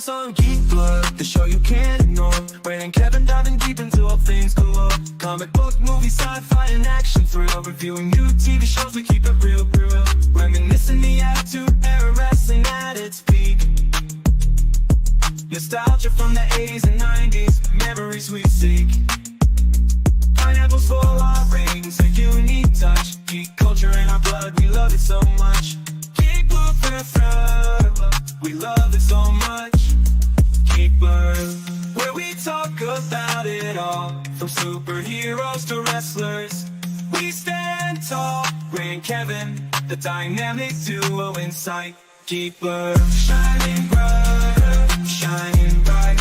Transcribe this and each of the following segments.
us on Geek Blood, the show you can't ignore. Wayne and Kevin diving deep into all things galore. Comic book, movie, sci-fi, and action thrill. Reviewing new TV shows, we keep it real. Reminiscing the attitude era, wrestling at its peak. Nostalgia from the 80s and 90s, memories we seek. Pineapples for our rings, a unique touch. Geek culture in our blood, we love it so much. Geek Blood, we love it so much. Geek Blood, where we talk about it all, from superheroes to wrestlers. We stand tall, Ray and Kevin, the dynamic duo in sight. Geek Blood, shining bright, shining bright.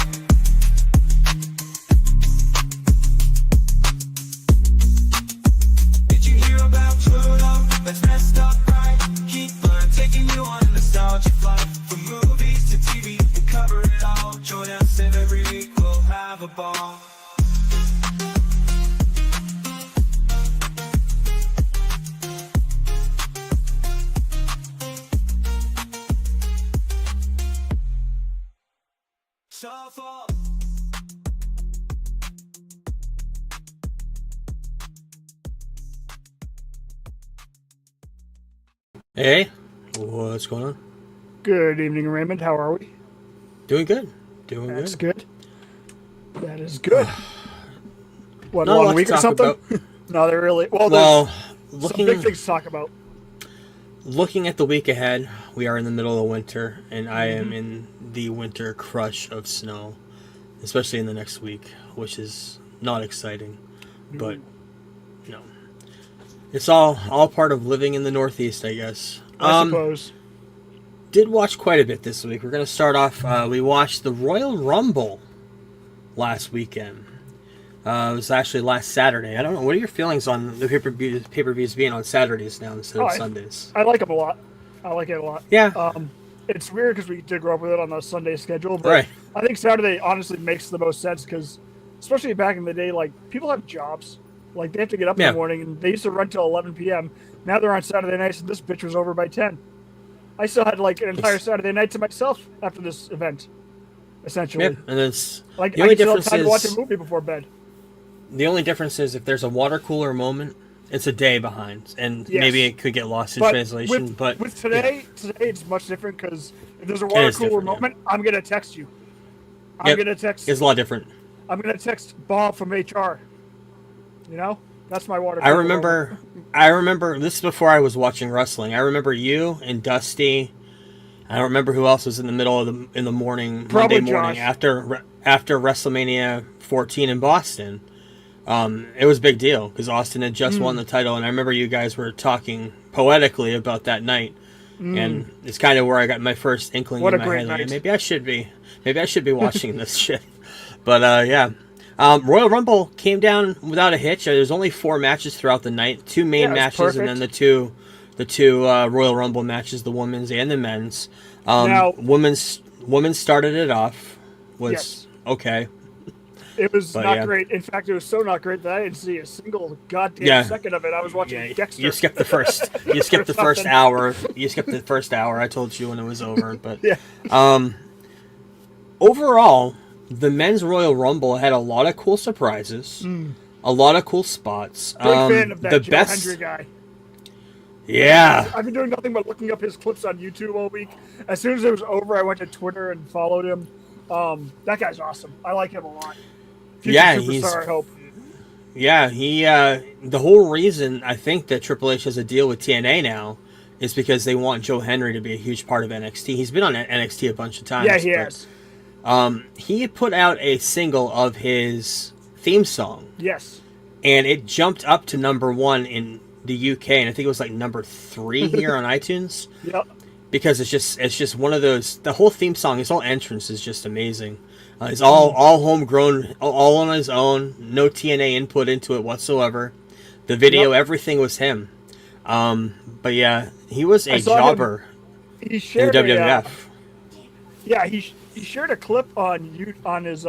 Did you hear about Pluto? That's messed up, right? Geek Blood, taking you on a nostalgia flight. From movies to TV, we cover it all. Join us and every week we'll have a ball. Shuffle. Hey, what's going on? Good evening, Raymond. How are we? Doing good. That's good. That is good. What, Not a long lot week to or talk something? about. No, they're really... Well, there's some big things to talk about. Looking at the week ahead, we are in the middle of winter, and I am in the winter crush of snow, especially in the next week, which is not exciting, but no. It's all part of living in the Northeast, I guess. I suppose. Did watch quite a bit this week. We're going to start off, we watched the Royal Rumble last weekend. It was actually last Saturday. I don't know. What are your feelings on the pay-per-views being on Saturdays now instead of Sundays? I like them a lot. I like it a lot. Yeah. It's weird because we did grow up with it on the Sunday schedule, but Right. I think Saturday honestly makes the most sense because, especially back in the day, like, people have jobs. Like, they have to get up in the morning, and they used to run till 11 p.m. Now they're on Saturday nights, and this bitch was over by 10. I still had, like, an entire Saturday night to myself after this event, essentially. Yeah, and it's like, the I only still have difference time to watch is a movie before bed. the only difference is if there's a water cooler moment, it's a day behind, and Yes. maybe it could get lost in But translation. But with today it's much different because if there's a water cooler different, moment, I'm gonna text you. It's a lot different. I'm gonna text Bob from HR. You know, that's my water. I cooler remember. moment. I remember this is before I was watching wrestling. I remember you and Dusty. I don't remember who else was in the middle of the morning, Probably Monday morning Josh. after WrestleMania 14 in Boston. It was a big deal because Austin had just won the title, and I remember you guys were talking poetically about that night, and it's kind of where I got my first inkling What in a my great head. Like, night. maybe I should be watching this shit. But yeah. Royal Rumble came down without a hitch. There's only 4 matches throughout the night, 2 main Yeah, it's matches, and then perfect. the two Royal Rumble matches, the women's and the men's. Now- Women's started it off. Was Yes. okay. It was But, not yeah. great. In fact, it was so not great that I didn't see a single goddamn second of it. I was watching Dexter. You skipped the first. You skipped the first something. hour. You skipped the first hour. I told you when it was over. But Yeah. overall, the men's Royal Rumble had a lot of cool surprises, a lot of cool spots. Big fan of that the Joe best, Hendry guy. yeah. I've been doing nothing but looking up his clips on YouTube all week. As soon as it was over, I went to Twitter and followed him. That guy's awesome. I like him a lot. Future Yeah, superstar, I hope. Yeah, he. The whole reason I think that Triple H has a deal with TNA now is because they want Joe Henry to be a huge part of NXT. He's been on NXT a bunch of times. Yeah, he but, has. He had put out a single of his theme song, Yes. and it jumped up to #1 in the UK, and I think it was like #3 here on iTunes. Yep. Because it's just one of those. The whole theme song, his whole entrance is just amazing. It's all homegrown, all on his own. No TNA input into it whatsoever. The video, everything was him. But yeah, he was a saw him. jobber He in the shared WWF. he shared a clip on his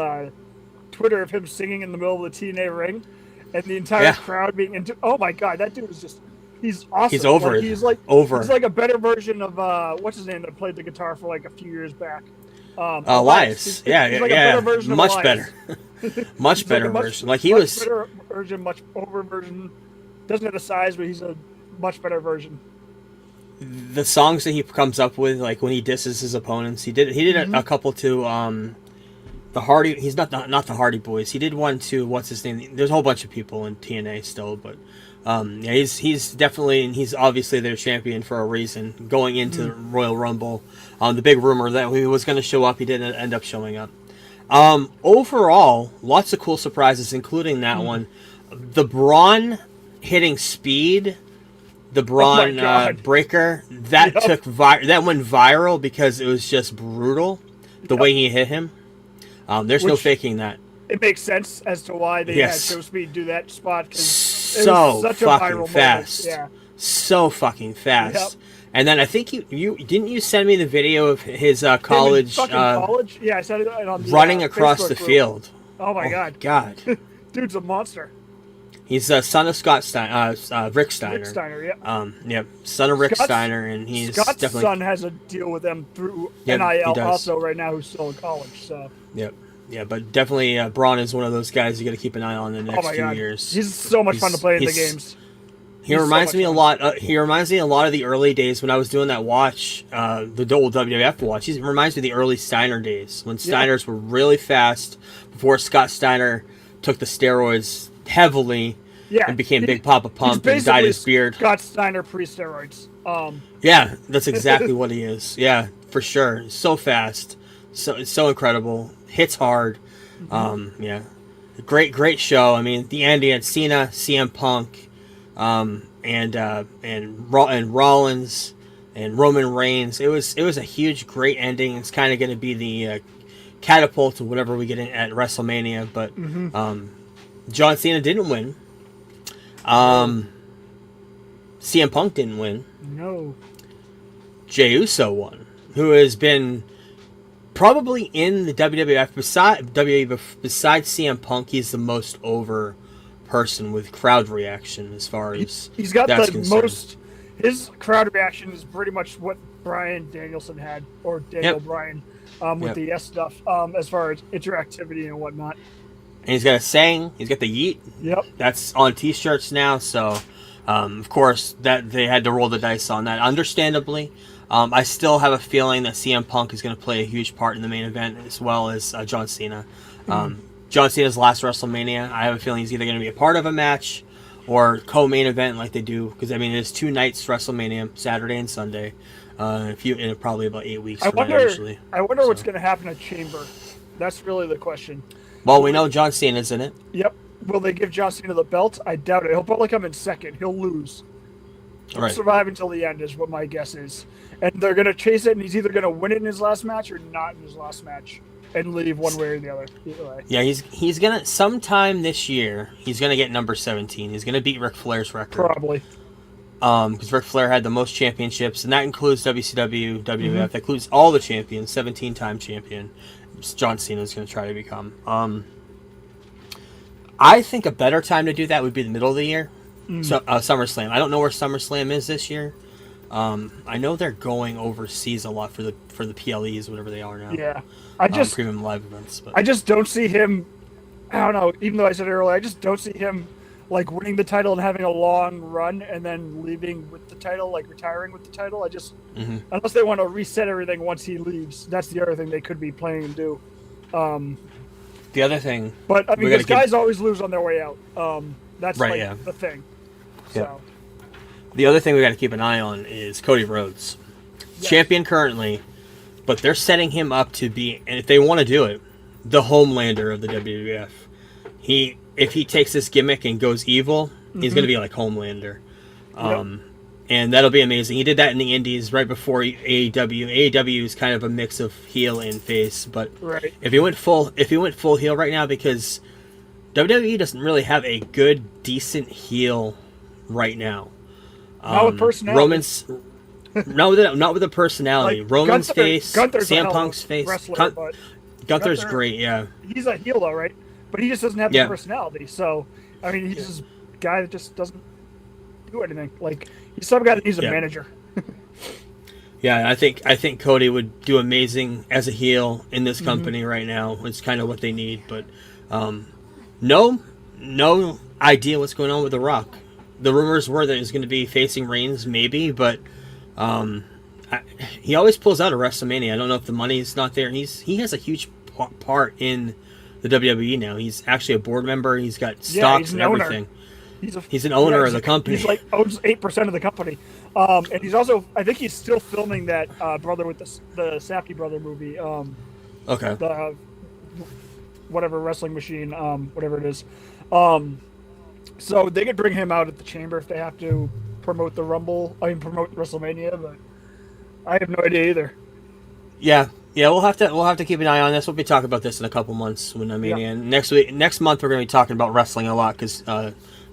Twitter of him singing in the middle of the TNA ring, and the entire crowd being into. Oh my god, that dude is just—he's awesome. He's over it. He's like Over. He's like a better version of what's his name that played the guitar for like a few years back. Elias. He's like a better version of much Elias. better. Much better like version. Like he was better version, much over version. Doesn't have the size, but he's a much better version. the songs that he comes up with, like when he disses his opponents. He did a couple to the Hardy. He's not the Hardy Boys. He did one to what's his name? There's a whole bunch of people in TNA still, but yeah, he's definitely, and he's obviously their champion for a reason. Going into Royal Rumble, the big rumor that he was going to show up, he didn't end up showing up. Overall, lots of cool surprises, including that one. The Braun hitting speed, the Braun breaker, that that went viral because it was just brutal the way he hit him. There's no faking that. It makes sense as to why they had Show Speed do that spot, because so such a fucking viral fast. moment. Yeah. So fucking fast. Yep. And then I think you didn't you send me the video of his college college? Yeah, I said it on the, running across Facebook the group. field. Oh my god. God. Dude's a monster. He's the son of Scott Rick Steiner. Rick Steiner, yeah. Yep, son of Rick Steiner, and he's Scott's definitely son has a deal with them through Yep, he NIL does. also right now, who's still in college. So. Yep. Yeah, but definitely Braun is one of those guys you got to keep an eye on in the Oh next my few god, years. he's so much fun to play in the he's- games. He He's reminds so me a much lot. He reminds me a lot of the early days when I was doing that watch, the old WWF watch. He reminds me of the early Steiner days when Steiners were really fast before Scott Steiner took the steroids heavily and became Big Papa Pump and dyed his beard. Scott Steiner pre-steroids. Yeah, that's exactly what he is. Yeah, for sure. So fast, so incredible. Hits hard. Yeah, great show. I mean, the ending at Cena, CM Punk. And Rollins and Roman Reigns. It was a huge, great ending. It's kind of going to be the catapult to whatever we get in at WrestleMania. But John Cena didn't win. CM Punk didn't win. No. Jey Uso won, who has been probably in the WWF besides CM Punk. He's the most over person with crowd reaction as far as he's got that's the concerned. most. His crowd reaction is pretty much what Bryan Danielson had, or Daniel Bryan, with the stuff, as far as interactivity and whatnot. And he's got a saying. He's got the yeet. Yep. That's on T-shirts now. So, of course, that they had to roll the dice on that. Understandably, I still have a feeling that CM Punk is going to play a huge part in the main event, as well as John Cena. John Cena's last WrestleMania, I have a feeling he's either going to be a part of a match or co-main event like they do, because I mean it is 2 nights WrestleMania, Saturday and Sunday. In probably about 8 weeks. I from now, usually. wonder what's going to happen at Chamber. That's really the question. Well, we know John Cena's in it. Yep. Will they give John Cena the belt? I doubt it. He'll probably come in second. He'll lose. He'll Right. survive until the end is what my guess is. And they're going to chase it, and he's either going to win it in his last match or not in his last match. And leave one way or the other. Either way. Yeah, he's gonna sometime this year. He's gonna get number 17. He's gonna beat Ric Flair's record. Probably. Because Ric Flair had the most championships, and that includes WCW, WWF. That includes all the champions. 17-time champion. John Cena's gonna try to become. I think a better time to do that would be the middle of the year. So SummerSlam. I don't know where SummerSlam is this year. I know they're going overseas a lot for the PLEs, whatever they are now. Yeah. Premium live events. But I just don't see him. I don't know. Even though I said it earlier, I just don't see him like winning the title and having a long run and then leaving with the title, like retiring with the title. I just unless they want to reset everything once he leaves, that's the other thing they could be planning to do. the other thing, But I mean, because guys always lose on their way out. That's Right, like yeah. the thing. Yeah. So the other thing we got to keep an eye on is Cody Rhodes, champion currently, but they're setting him up to be, and if they want to do it, the Homelander of the WWF. If he takes this gimmick and goes evil, he's going to be like Homelander. And that'll be amazing. He did that in the Indies right before AEW. AEW is kind of a mix of heel and face, but right. if he went full heel right now, because WWE doesn't really have a good, decent heel right now. Not with personality. Roman's not with a personality. Like, Roman's face, Gunther's a CM hell of a Punk's face. wrestler, but Gunther's Gunther- great, yeah. he's a heel though, right? But he just doesn't have the personality. So I mean, he's just a guy that just doesn't do anything. Like he's some guy that needs a manager. Yeah, I think Cody would do amazing as a heel in this company right now. It's kind of what they need, but no idea what's going on with The Rock. The rumors were that he's going to be facing Reigns, maybe, but he always pulls out of WrestleMania. I don't know if the money's not there. He has a huge part in the WWE now. He's actually a board member. He's got stocks and everything. He's an owner of the company. He's like owns 8% of the company, and he's also, I think he's still filming that brother with the Safdie brother movie. Okay. The whatever wrestling machine, whatever it is. So they could bring him out at the Chamber if they have to promote the Rumble. I mean, promote WrestleMania, but I have no idea either. Yeah, we'll have to keep an eye on this. We'll be talking about this in a couple months when and next month we're going to be talking about wrestling a lot because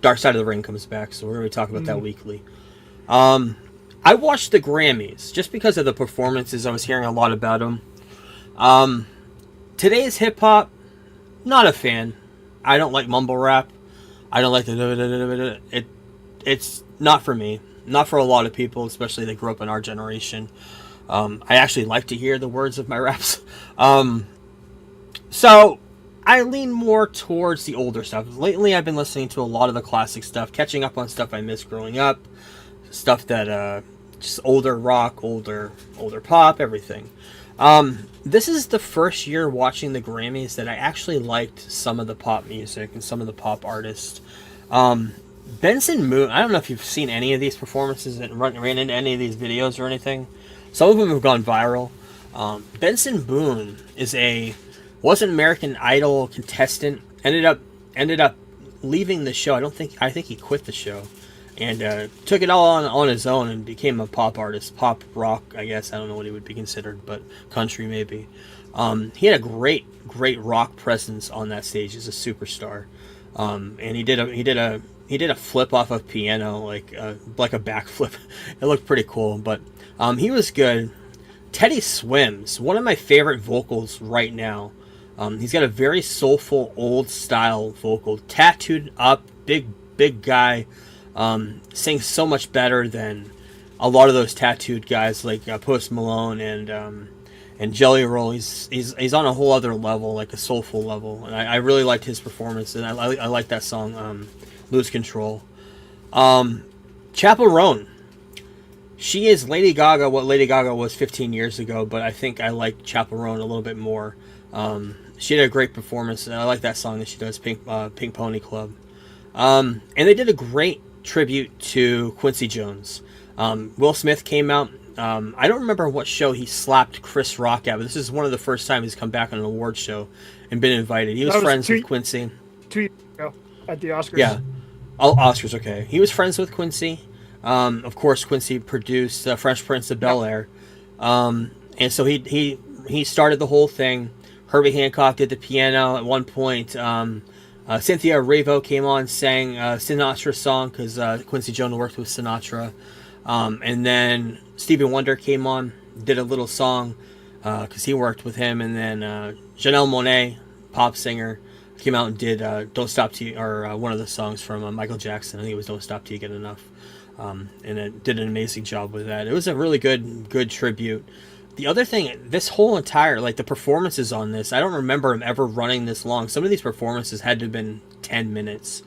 Dark Side of the Ring comes back, so we're going to be talking about that weekly. I watched the Grammys just because of the performances. I was hearing a lot about them. Today's hip hop, not a fan. I don't like mumble rap. I don't like it's not for me. Not for a lot of people, especially that grew up in our generation. I actually like to hear the words of my raps. So I lean more towards the older stuff. Lately, I've been listening to a lot of the classic stuff, catching up on stuff I missed growing up, stuff that just older rock, older pop, everything. This is the first year watching the Grammys that I actually liked some of the pop music and some of the pop artists. Benson Moon, I don't know if you've seen any of these performances that ran into any of these videos or anything. Some of them have gone viral. Benson Boone was an American Idol contestant. Ended up leaving the show. I think he quit the show and took it all on his own and became a pop artist, pop rock. I guess I don't know what he would be considered, but country maybe. He had a great rock presence on that stage as a superstar, and he did a flip off of piano like a backflip. It looked pretty cool, but he was good. Teddy Swims, one of my favorite vocals right now. He's got a very soulful, old style vocal, tattooed up, big guy. Sings so much better than a lot of those tattooed guys like Post Malone and Jelly Roll. He's on a whole other level, like a soulful level, and I really liked his performance, and I like that song, Lose Control. Chappell Roan. She is Lady Gaga, what Lady Gaga was 15 years ago, but I think I like Chappell Roan a little bit more. She had a great performance, and I like that song that she does, Pink Pony Club. And they did a great tribute to Quincy Jones. Will Smith came out. I don't remember what show he slapped Chris Rock at, but this is one of the first times he's come back on an award show and been invited. He was friends with Quincy. 2 years ago at the Oscars. Yeah. Oscars, okay. He was friends with Quincy. Of course, Quincy produced Fresh Prince of Bel-Air. And so he started the whole thing. Herbie Hancock did the piano at one point. Cynthia Erivo came on, sang Sinatra's song because Quincy Jones worked with Sinatra. And then Stevie Wonder came on, did a little song because he worked with him. And then Janelle Monáe, pop singer, came out and did Don't Stop Till You, or one of the songs from Michael Jackson. I think it was Don't Stop Till You Get Enough. And it did an amazing job with that. It was a really good tribute. The other thing, this whole entire, like the performances on this, I don't remember them ever running this long. Some of these performances had to have been 10 minutes.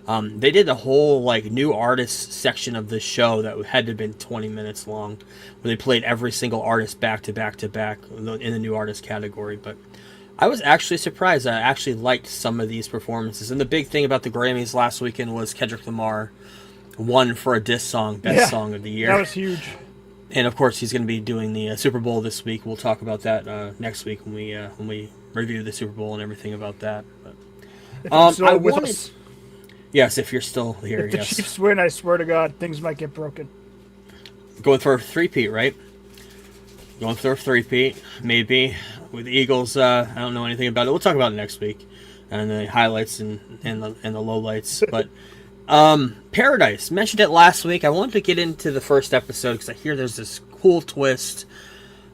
They did the whole like new artist section of the show that had to have been 20 minutes long, where they played every single artist back to back to back in the new artist category. But I was actually surprised. I actually liked some of these performances. And the big thing about the Grammys last weekend was Kendrick Lamar won for a diss song, best song of the year. That was huge. And of course, he's going to be doing the Super Bowl this week. We'll talk about that next week when we review the Super Bowl and everything about that. But, if you're still with us, yes, if you're still here, if the yes. Chiefs win, I swear to God, things might get broken. Going for a three-peat, right? Going for a three-peat, maybe. With the Eagles, I don't know anything about it. We'll talk about it next week. And the highlights and the lowlights. But Paradise, mentioned it last week. I wanted to get into the first episode because I hear there's this cool twist.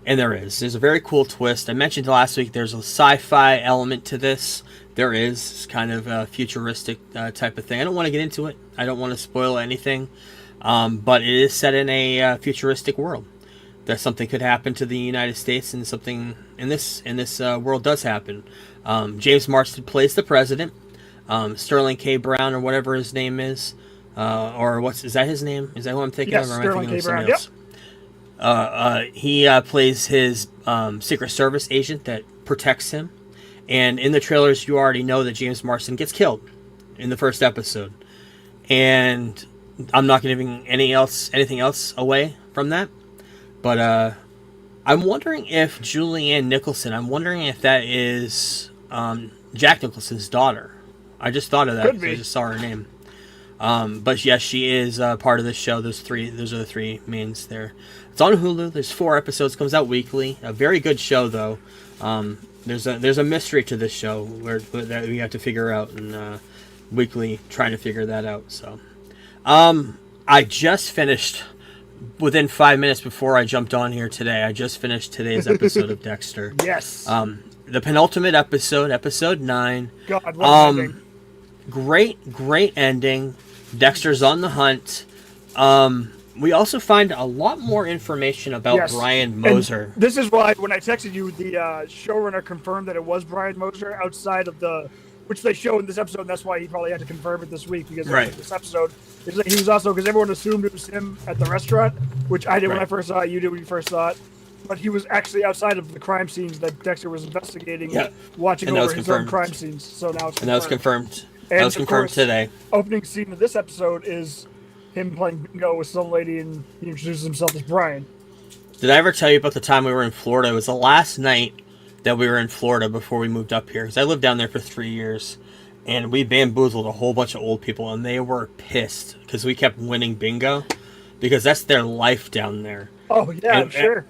And there's a very cool twist. I mentioned last week there's a sci-fi element to this. There is. It's kind of a futuristic type of thing. I don't want to get into it. I don't want to spoil anything. But it is set in a futuristic world. that something could happen to the United States, and something in this world does happen. James Marsden plays the president. Sterling K. Brown, or whatever his name is, is that his name? Is that who I'm thinking Yes, of? Or am I Sterling thinking K. of somebody Brown. else? He plays his Secret Service agent that protects him. And in the trailers, you already know that James Marsden gets killed in the first episode. And I'm not giving anything else away from that. But I'm wondering if Julianne Nicholson, that is Jack Nicholson's daughter. I just thought of that because I just saw her name. But yes, she is part of this show. Those are the three mains there. It's on Hulu. There's 4 episodes. Comes out weekly. A very good show, though. There's a mystery to this show that we have to figure out, and weekly trying to figure that out. So, I just finished within 5 minutes before I jumped on here today. I just finished today's episode of Dexter. Yes. The penultimate episode, episode 9. God, what ending. Great ending. Dexter's on the hunt. We also find a lot more information about Brian Moser. And this is why when I texted you, the showrunner confirmed that it was Brian Moser outside of which they show in this episode, and that's why he probably had to confirm it this week, because this episode, he was also, because everyone assumed it was him at the restaurant, which I did when I first saw it, you did when you first saw it, but he was actually outside of the crime scenes that Dexter was investigating, watching over his own crime scenes. So now it's confirmed. And that was confirmed. That was confirmed today. Opening scene of this episode is him playing bingo with some lady, and he introduces himself as Brian. Did I ever tell you about the time we were in Florida? It was the last night that we were in Florida before we moved up here. Because I lived down there for 3 years. And we bamboozled a whole bunch of old people. And they were pissed because we kept winning bingo. Because that's their life down there. Oh, yeah, I'm sure.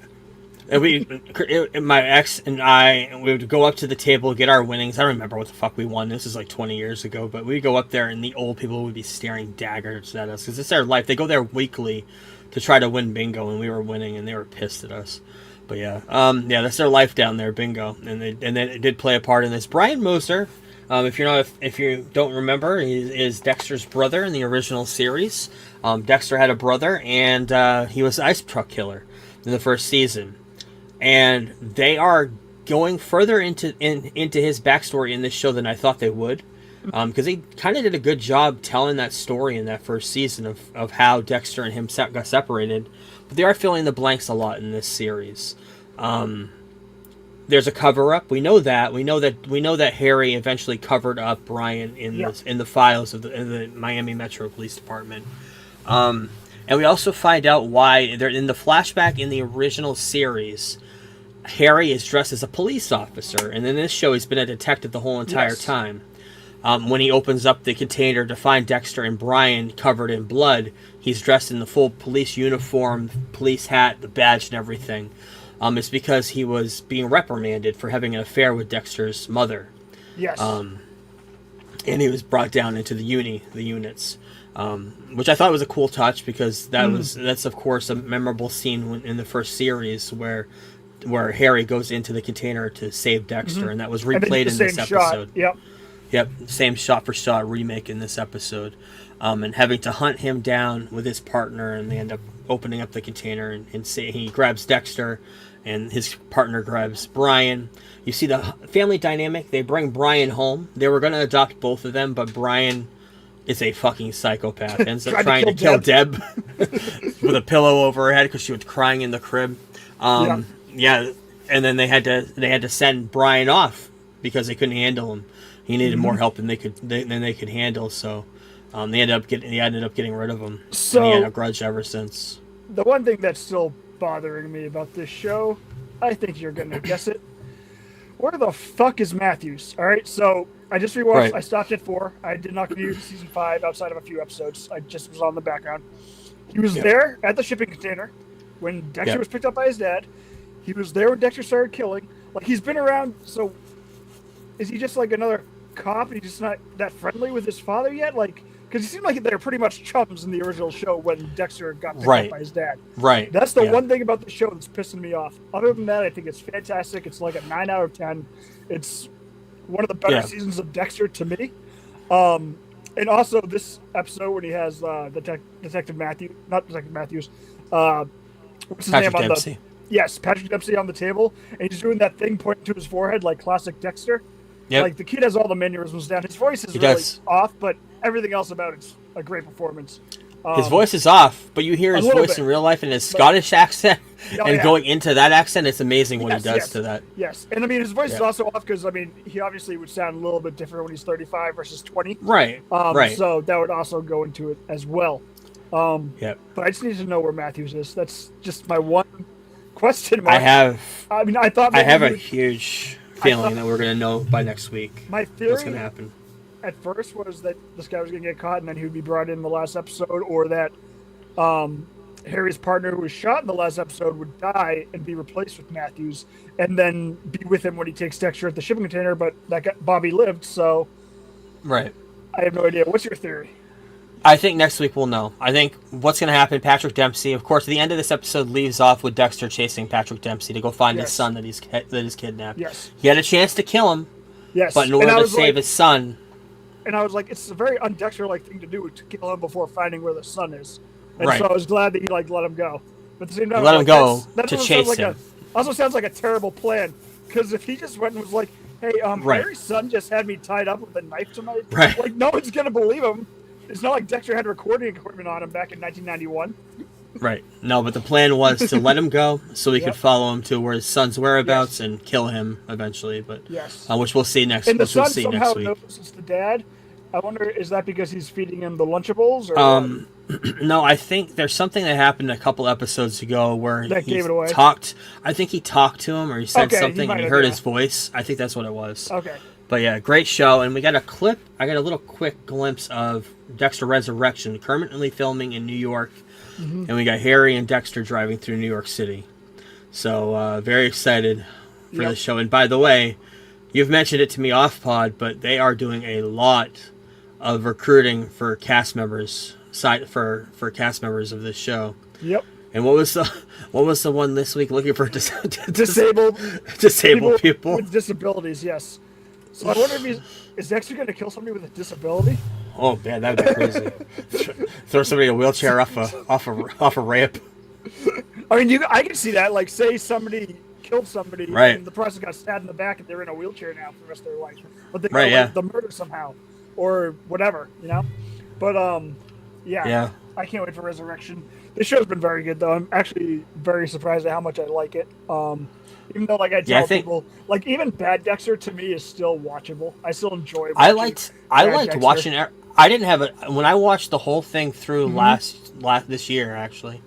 And my ex and I, we would go up to the table, get our winnings. I don't remember what the fuck we won. This is like 20 years ago. But we'd go up there and the old people would be staring daggers at us. Because it's their life. They go there weekly to try to win bingo. And we were winning and they were pissed at us. But yeah, that's their life down there, bingo, and then it did play a part in this. Brian Moser, if you don't remember, he is Dexter's brother in the original series. Dexter had a brother, and he was the ice truck killer in the first season, and they are going further into his backstory in this show than I thought they would, because they kind of did a good job telling that story in that first season of how Dexter and him got separated. But they are filling in the blanks a lot in this series. There's a cover-up. We know that. We know that Harry eventually covered up Brian in the files of the Miami Metro Police Department. And we also find out why they're in the flashback in the original series. Harry is dressed as a police officer, and in this show, he's been a detective the whole entire time. When he opens up the container to find Dexter and Brian covered in blood, he's dressed in the full police uniform, police hat, the badge, and everything. It's because he was being reprimanded for having an affair with Dexter's mother. Yes. And he was brought down into the units, which I thought was a cool touch, because that's of course a memorable scene in the first series where Harry goes into the container to save Dexter, and that was replayed in this episode. Yep, same shot-for-shot remake in this episode. And having to hunt him down with his partner, and they end up opening up the container and say he grabs Dexter, and his partner grabs Brian. You see the family dynamic. They bring Brian home. They were going to adopt both of them, but Brian is a fucking psychopath. Ends up trying to kill Deb with a pillow over her head because she was crying in the crib. Yeah, and then they had to send Brian off because they couldn't handle him. He needed more help than they could handle. So they ended up getting rid of him. So, and he had a grudge ever since. The one thing that's still bothering me about this show, I think you're gonna guess it. Where the fuck is Matthews? All right, so I just rewatched. Right. I stopped at 4. I did not continue season 5 outside of a few episodes. I just was on the background. He was there at the shipping container when Dexter was picked up by his dad. He was there when Dexter started killing. Like, he's been around. So is he just like another cop? And he's just not that friendly with his father yet? Like, because he seemed like they're pretty much chums in the original show when Dexter got picked up by his dad. Right. That's the one thing about the show that's pissing me off. Other than that, I think it's fantastic. It's like a 9 out of 10. It's one of the better seasons of Dexter to me. And also this episode when he has Detective Matthews, what's his Patrick name on Dempsey. Yes, Patrick Dempsey on the table, and he's doing that thing pointing to his forehead like classic Dexter. Yep. Like the kid has all the mannerisms down. His voice is He really does. off, but everything else about it's a great performance. His voice is off, but you hear his little voice bit. in real life in his Scottish accent, Oh, and yeah. going into that accent, it's amazing what he does yes. to that. Yes, and I mean his voice is Yeah. also off because I mean he obviously would sound a little bit different when he's 35 versus 20. Right. Right. So that would also go into it as well. Yep. But I just need to know where Matthews is. That's just my one question mark. I mean, I thought I maybe have he a would- huge feeling that we're gonna know by next week My theory what's gonna happen. at first was that this guy was going to get caught and then he would be brought in the last episode, or that Harry's partner who was shot in the last episode would die and be replaced with Matthews, and then be with him when he takes Dexter at the shipping container. But that guy, Bobby lived, so Right. I have no idea. What's your theory? I think next week we'll know. I think what's going to happen, Patrick Dempsey, of course, the end of this episode leaves off with Dexter chasing Patrick Dempsey to go find his Yes. son that is kidnapped. Yes. He had a chance to kill him, Yes, but in And order I to was save like, his son, and I was like, it's a very un-Dexter-like thing to do, to kill him before finding where the son is. And Right. so I was glad that he let him go. But at the same time, Let I him was like, go that to also chase sounds like him. also sounds like a terrible plan. Because if he just went and was like, "Hey, Right. Harry's son just had me tied up with a knife to my," Right. like no one's gonna believe him. It's not like Dexter had recording equipment on him back in 1991. right? No, but the plan was to let him go so we Yep. could follow him to where his son's whereabouts and kill him eventually. But Yes. which we'll see next. And the Which we'll son see somehow next week. knows it's the dad. I wonder, is that because he's feeding him the Lunchables? Or No, I think there's something that happened a couple episodes ago where That he gave it away? talked. I think he talked to him or he said Okay, he something might and he have, heard yeah. his voice. I think that's what it was. okay. But yeah, great show. And we got a clip. I got a little quick glimpse of Dexter Resurrection currently filming in New York. Mm-hmm. And we got Harry and Dexter driving through New York City. So very excited for Yep. the show. And by the way, you've mentioned it to me off pod, but they are doing a lot of recruiting for cast members for cast members of this show. Yep. And what was the one this week looking for Disabled people? with disabilities. Yes. So I wonder if is Dexter going to kill somebody with a disability? Oh man, that'd be crazy. Throw somebody in a wheelchair off a ramp. I mean, I can see that. Like, say somebody killed somebody, Right. and the person got stabbed in the back, and they're in a wheelchair now for the rest of their life. But they got Right, yeah. the murder somehow, or whatever, you know. But Yeah. I can't wait for Resurrection. This show's been very good, though. I'm actually very surprised at how much I like it. Even though, like I tell people, like even Bad Dexter to me is still watchable. I still enjoy. I watching liked Dexter. watching. I didn't have when I watched the whole thing through Mm-hmm. last this year actually.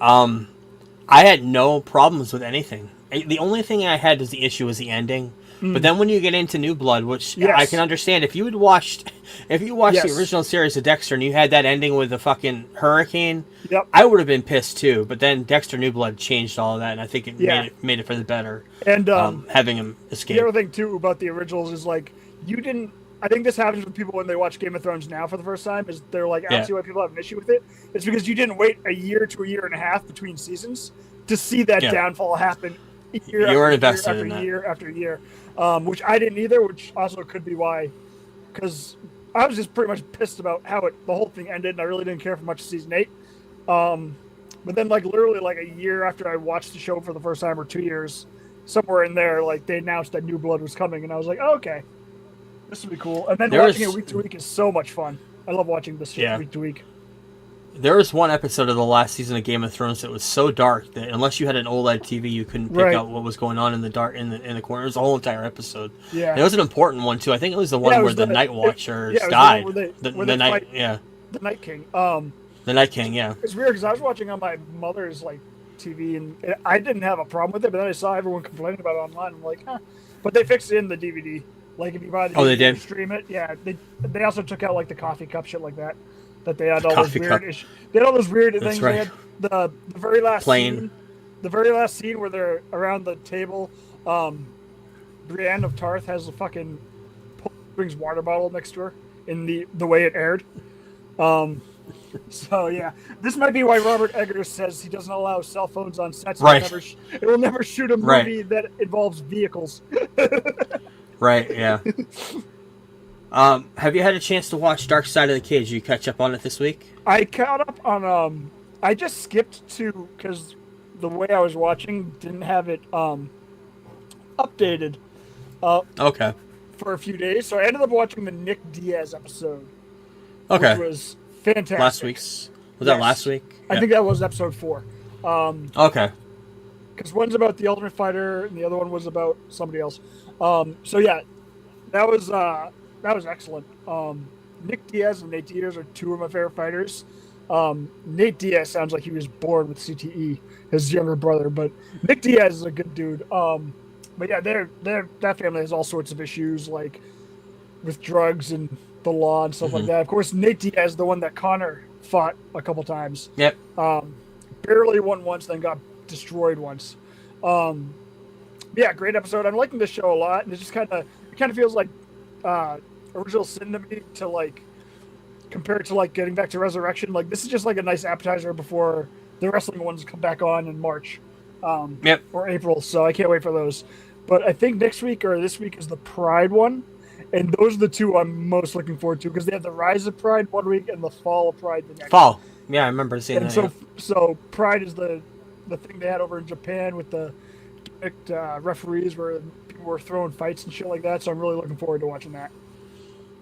I had no problems with anything. The only thing I had was the issue was the ending. But then when you get into New Blood, which Yes. I can understand, if you watched Yes. the original series of Dexter and you had that ending with the fucking hurricane, Yep. I would have been pissed too. But then Dexter New Blood changed all of that, and I think it Yeah. made it for the better. And Having him escape. the other thing too about the originals is like you didn't. I think this happens with people when they watch Game of Thrones now for the first time. Is they're like, I don't Yeah. see why people have an issue with it. It's because you didn't wait a year to a year and a half between seasons to see that Yeah. downfall happen. You weren't invested after in that. year after year, which I didn't either. Which also could be why, because I was just pretty much pissed about how the whole thing ended, and I really didn't care for much of season 8. But then, like literally, like a year after I watched the show for the first time, or 2 years, somewhere in there, like they announced that New Blood was coming, and I was like, oh, okay, this will be cool. And then watching it week to week is so much fun. I love watching this shit week to week. There was one episode of the last season of Game of Thrones that was so dark that unless you had an OLED TV, you couldn't pick out what was going on in the dark in the corner. It was a whole entire episode. Yeah, And it was an important one too. I think it was the one it where was the the- Night it- Watchers yeah, it was the died. one where they- where the they night, fight- yeah, the Night King. the Night King, yeah. It's weird because I was watching on my mother's like TV, and I didn't have a problem with it, but then I saw everyone complaining about it online. I'm like, huh. But they fixed it in the DVD. Like if you buy the Oh, they DVD, did? stream it. Yeah, they also took out like the coffee cup shit like that. That they had all those Coffee weird. cup. They had all those weird That's things. right. They had the very last Plane. scene. The very last scene where they're around the table. Brienne of Tarth has a fucking brings water bottle next to her in the way it aired. So yeah, this might be why Robert Eggers says he doesn't allow cell phones on sets. Right. It will never shoot a Right. movie that involves vehicles. Right, yeah. Have you had a chance to watch Dark Side of the Cage? You catch up on it this week? I caught up on I just skipped to because the way I was watching didn't have it updated Okay. for a few days, so I ended up watching the Nick Diaz episode, Okay. which was fantastic. Last week's. Was that Yes. last week? I think that was episode 4. Okay. Because one's about the Ultimate Fighter and the other one was about somebody else. So yeah, that was excellent. Nick Diaz and Nate Diaz are two of my favorite fighters. Nate Diaz sounds like he was born with CTE, his younger brother, but Nick Diaz is a good dude. But yeah, that family has all sorts of issues, like with drugs and the law and stuff like that. Of course, Nate Diaz, the one that Connor fought a couple times. Yep. Barely won once, then got destroyed once. Yeah, great episode. I'm liking this show a lot, and it just kind of feels like Original Sin to me, to like compare it to like getting back to Resurrection. Like this is just like a nice appetizer before the wrestling ones come back on in March, or April. So I can't wait for those. But I think next week or this week is the Pride one, and those are the two I'm most looking forward to because they have the Rise of Pride one week and the Fall of Pride the next. Fall. Yeah, I remember seeing And that. so Pride is the thing they had over in Japan with the referees where people were throwing fights and shit like that. So I'm really looking forward to watching that.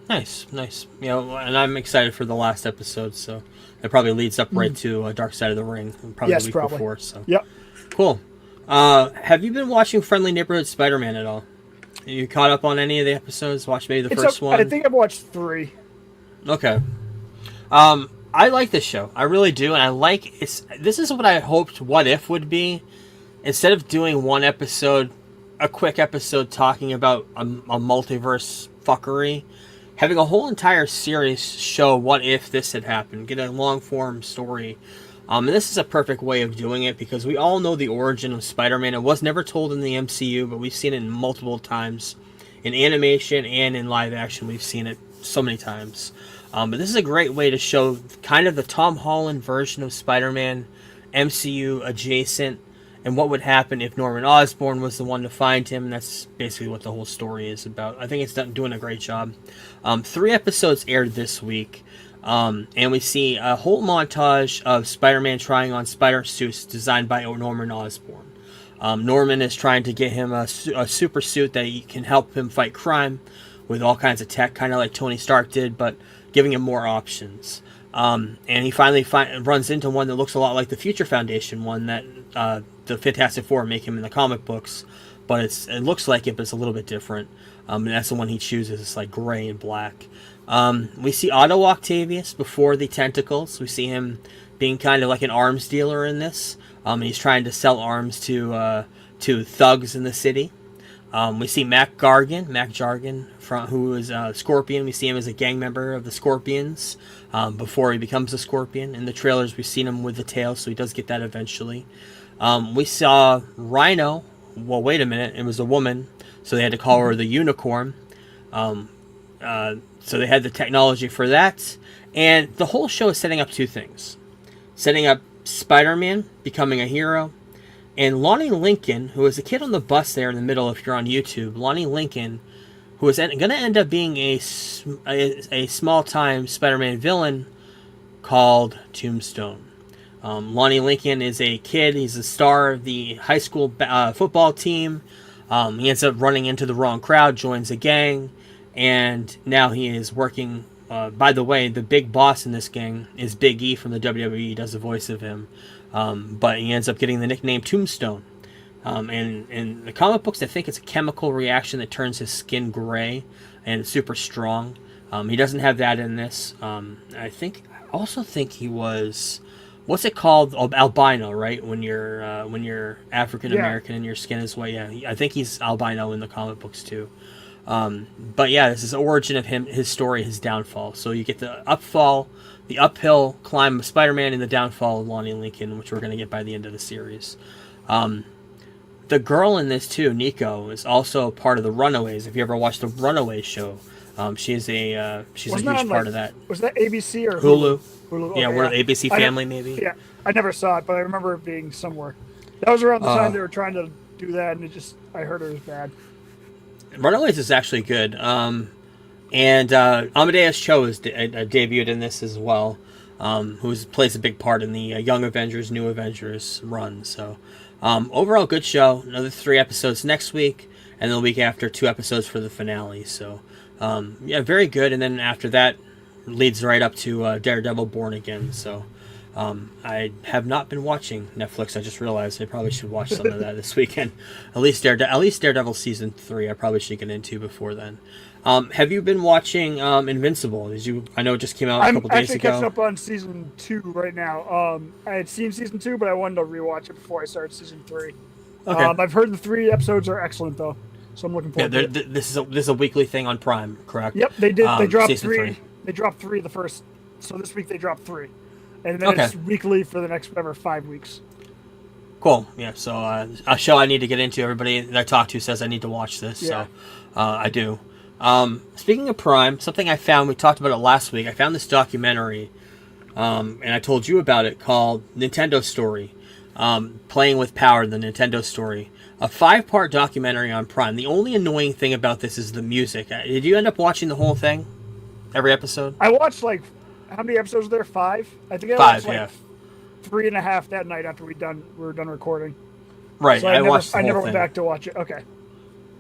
Nice. You know, and I'm excited for the last episode, so it probably leads up right to Dark Side of the Ring, probably Yes, the week probably. before. So Yep. cool. Have you been watching Friendly Neighborhood Spider-Man at all? You caught up on any of the episodes? Watched maybe the first one? I think I've watched 3. Okay. I like this show. I really do, and I like it's. This is what I hoped What If would be. Instead of doing one episode, a quick episode talking about a multiverse fuckery, having a whole entire series show what if this had happened, get a long form story. And this is a perfect way of doing it because we all know the origin of Spider-Man. It was never told in the MCU, but we've seen it multiple times in animation and in live action. We've seen it so many times. But this is a great way to show kind of the Tom Holland version of Spider-Man, MCU adjacent, and what would happen if Norman Osborn was the one to find him. And that's basically what the whole story is about. I think it's doing a great job. 3 episodes aired this week. And we see a whole montage of Spider-Man trying on spider suits designed by Norman Osborn. Norman is trying to get him a super suit that can help him fight crime with all kinds of tech, kind of like Tony Stark did, but giving him more options. And he finally runs into one that looks a lot like the Future Foundation one that the Fantastic Four make him in the comic books, but it looks like it, but it's a little bit different. And that's the one he chooses. It's like gray and black. We see Otto Octavius before the tentacles. We see him being kind of like an arms dealer in this. He's trying to sell arms to thugs in the city. We see Mac Jargon, who is Scorpion. We see him as a gang member of the Scorpions before he becomes a Scorpion. In the trailers, we've seen him with the tail, so he does get that eventually. We saw Rhino. Well, wait a minute. It was a woman, so they had to call her the Unicorn. So they had the technology for that. And the whole show is setting up 2 things. Setting up Spider-Man becoming a hero. And Lonnie Lincoln, who is a kid on the bus there in the middle if you're on YouTube. Lonnie Lincoln, who is going to end up being a small-time Spider-Man villain called Tombstone. Lonnie Lincoln is a kid. He's a star of the high school football team. He ends up running into the wrong crowd, joins a gang. And now he is working. By the way, the big boss in this gang is Big E from the WWE. He does the voice of him. But he ends up getting the nickname Tombstone. And in the comic books, I think it's a chemical reaction that turns his skin gray and super strong. He doesn't have that in this. I also think he was, what's it called? Albino, right? When you're African American and your skin is white. Yeah, I think he's albino in the comic books too. But yeah, this is the origin of his story, his downfall. So you get the uphill climb of Spider-Man and the downfall of Lonnie Lincoln, which we're going to get by the end of the series. The girl in this too, Nico, is also part of the Runaways. If you ever watched the Runaways show, she's a huge part of that. Was that ABC or Hulu? Hulu. Yeah, Okay, we're the ABC family, maybe. Yeah, I never saw it, but I remember it being somewhere. That was around the time they were trying to do that, and I heard it was bad. Runaways is actually good. And Amadeus Cho is debuted in this as well. who plays a big part in the Young Avengers, New Avengers run. So overall, good show. Another 3 episodes next week, and then the week after 2 episodes for the finale. So yeah, very good. And then after that, leads right up to Daredevil Born Again. So I have not been watching Netflix. I just realized I probably should watch some of that this weekend. At least Daredevil season 3. I probably should get into before then. Have you been watching Invincible? I know it just came out a couple days ago. I'm actually catching up on season 2 right now. I had seen season 2, but I wanted to rewatch it before I started season 3. Okay. I've heard the 3 episodes are excellent though, so I'm looking forward to it. This is a weekly thing on Prime, correct? Yep, they did. They dropped season 3. They dropped 3 the first. So this week they dropped 3, and then it's weekly for the next 5 weeks. Cool. Yeah. So a show I need to get into. Everybody that I talk to says I need to watch this. Yeah. So I do. Speaking of Prime, something I found, we talked about it last week. I found this documentary, and I told you about it, called Nintendo Story, Playing with Power, the Nintendo Story. A 5-part documentary on Prime. The only annoying thing about this is the music. Did you end up watching the whole thing? Every episode? I watched how many episodes are there? 5? I think I 5, watched 3.5 that night after we were done recording. Right, So I watched the I whole never thing. went back to watch it. Okay.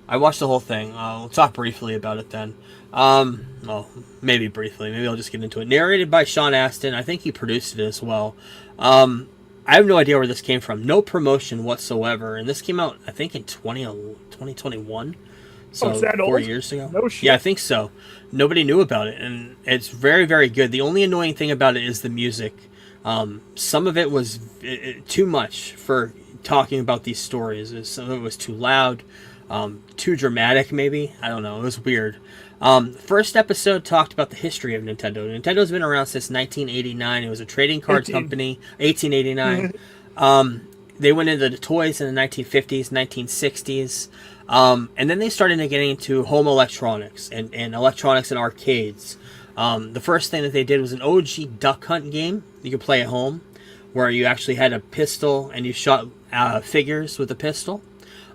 I watched the whole thing. We'll talk briefly about it then. Well, maybe briefly. Maybe I'll just get into it. Narrated by Sean Astin. I think he produced it as well. I have no idea where this came from. No promotion whatsoever. And this came out, I think, in 2021. So is that 4 old? years ago. No shit. Yeah, I think so. Nobody knew about it. And it's very, very good. The only annoying thing about it is the music. Some of it was too much for talking about these stories. Some of it was too loud. Too dramatic, maybe. I don't know. It was weird. First episode talked about the history of Nintendo. Nintendo's been around since 1989. It was a trading card company. 1889. They went into the toys in the 1950s, 1960s. And then they started getting into home electronics and electronics and arcades. The first thing that they did was an OG Duck Hunt game you could play at home, where you actually had a pistol and you shot figures with a pistol.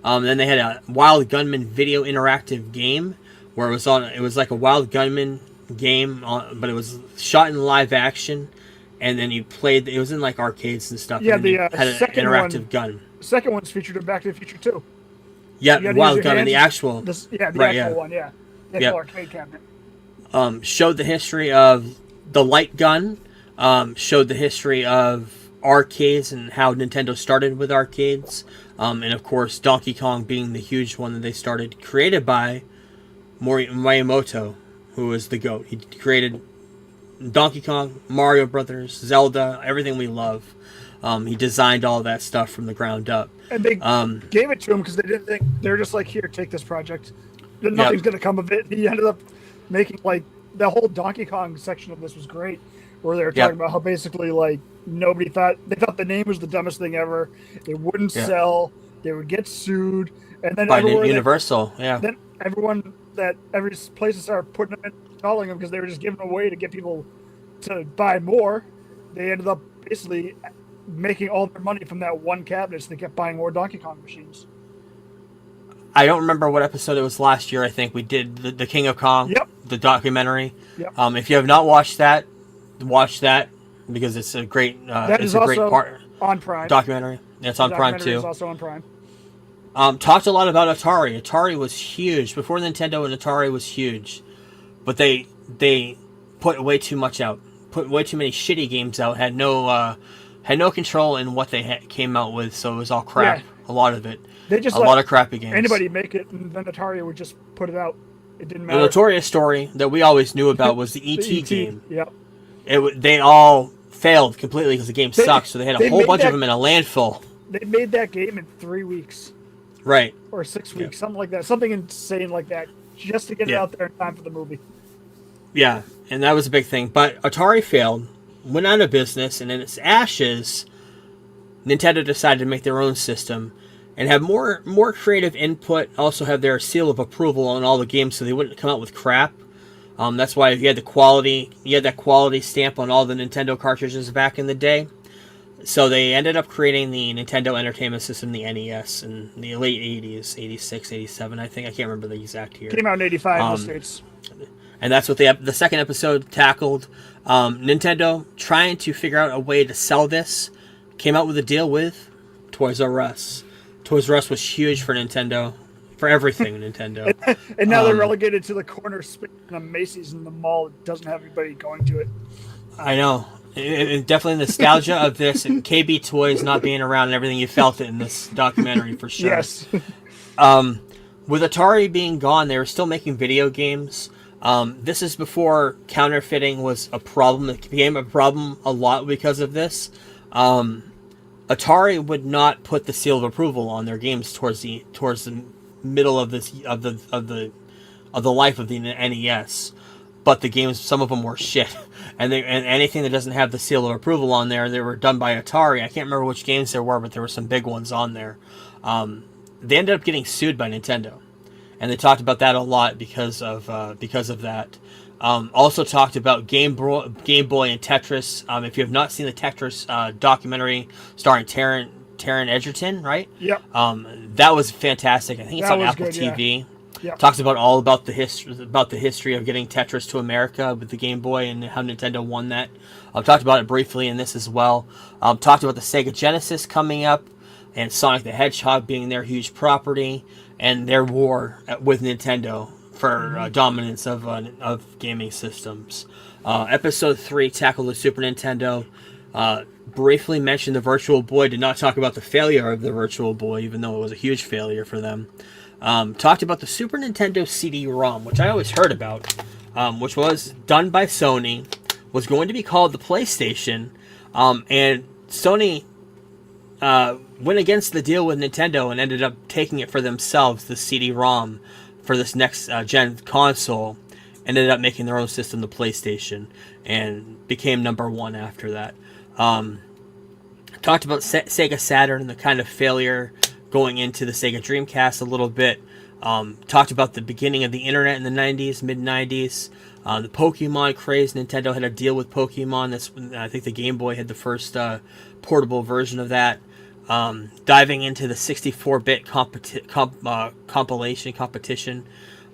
Then they had a Wild Gunman video interactive game where it was like a Wild Gunman game, but it was shot in live action, and then you played. It was in like arcades and stuff. Yeah, and then you the had an second interactive gun. The second one's featured in Back to the Future too. Yeah, You gotta Wild use your Gunman, the hands. actual. The actual one. Yeah, the Yep. actual arcade cabinet. Showed the history of the light gun. Showed the history of arcades and how Nintendo started with arcades. And of course, Donkey Kong being the huge one that they started, created by Miyamoto, who was the GOAT. He created Donkey Kong, Mario Brothers, Zelda, everything we love. He designed all that stuff from the ground up. And they gave it to him because they didn't think, they're just like, here, take this project. Nothing's going to come of it. He ended up making the whole Donkey Kong section of this was great, where they were talking about how basically they thought the name was the dumbest thing ever. It wouldn't sell. They would get sued, and then By Universal. Then every place started putting them in, installing them because they were just giving them away to get people to buy more. They ended up basically making all their money from that one cabinet, so they kept buying more Donkey Kong machines. I don't remember what episode it was last year. I think we did the King of Kong, the documentary. Yep. If you have not watched that, watch that because it's a great. It's a great part on Prime documentary. It's on Prime too. It's also on Prime. Talked a lot about Atari. Atari was huge before Nintendo, and Atari was huge, but they put way too much out. Put way too many shitty games out. Had no control in what they came out with, so it was all crap. Yeah. A lot of it. They just a lot of crappy games. Anybody make it, and then Atari would just put it out. It didn't matter. The notorious story that we always knew about was the E.T. game. Yep. They all failed completely because the game sucked, so they had a whole bunch of them in a landfill. They made that game in 3 weeks. Right. Or 6 weeks, something like that. Something insane like that, just to get it out there in time for the movie. Yeah, and that was a big thing. But Atari failed, went out of business, and in its ashes, Nintendo decided to make their own system and have more creative input, also have their seal of approval on all the games so they wouldn't come out with crap. That's why you had that quality stamp on all the Nintendo cartridges back in the day. So they ended up creating the Nintendo Entertainment System, the NES, in the late 80s, 86, 87, I think. I can't remember the exact year. Came out in 85 in the States. And that's what the second episode tackled. Nintendo, trying to figure out a way to sell this, came out with a deal with Toys R Us. Toys R Us was huge for Nintendo, for everything Nintendo. And now they're relegated to the corner space in a Macy's in the mall that doesn't have anybody going to it. I know. Definitely nostalgia of this, and KB Toys not being around and everything. You felt it in this documentary for sure. Yes. With Atari being gone, they were still making video games. This is before counterfeiting was a problem. It became a problem a lot because of this. Atari would not put the seal of approval on their games towards the middle of the life of the NES. But the games, some of them were shit, and anything that doesn't have the seal of approval on there, they were done by Atari. I can't remember which games there were, but there were some big ones on there. They ended up getting sued by Nintendo, and they talked about that a lot because of that. Also talked about Game Boy and Tetris. If you have not seen the Tetris documentary starring Taron Egerton, right? Yep. That was fantastic. I think it's That on was Apple good, yeah. TV. Yep. Talks about the history of getting Tetris to America with the Game Boy and how Nintendo won that. Talked about it briefly in this as well. Talked about the Sega Genesis coming up and Sonic the Hedgehog being their huge property and their war with Nintendo for dominance of gaming systems. Episode 3 tackled the Super Nintendo. Briefly mentioned the Virtual Boy. Did not talk about the failure of the Virtual Boy, even though it was a huge failure for them. Talked about the Super Nintendo CD-ROM, which I always heard about, which was done by Sony, was going to be called the PlayStation, and Sony went against the deal with Nintendo and ended up taking it for themselves, the CD-ROM, for this next gen console, ended up making their own system, the PlayStation, and became number one after that. Talked about Sega Saturn and the kind of failure going into the Sega Dreamcast a little bit. Talked about the beginning of the internet in the 90s, mid-90s. The Pokemon craze. Nintendo had a deal with Pokemon. I think the Game Boy had the first portable version of that. Diving into the 64-bit competition.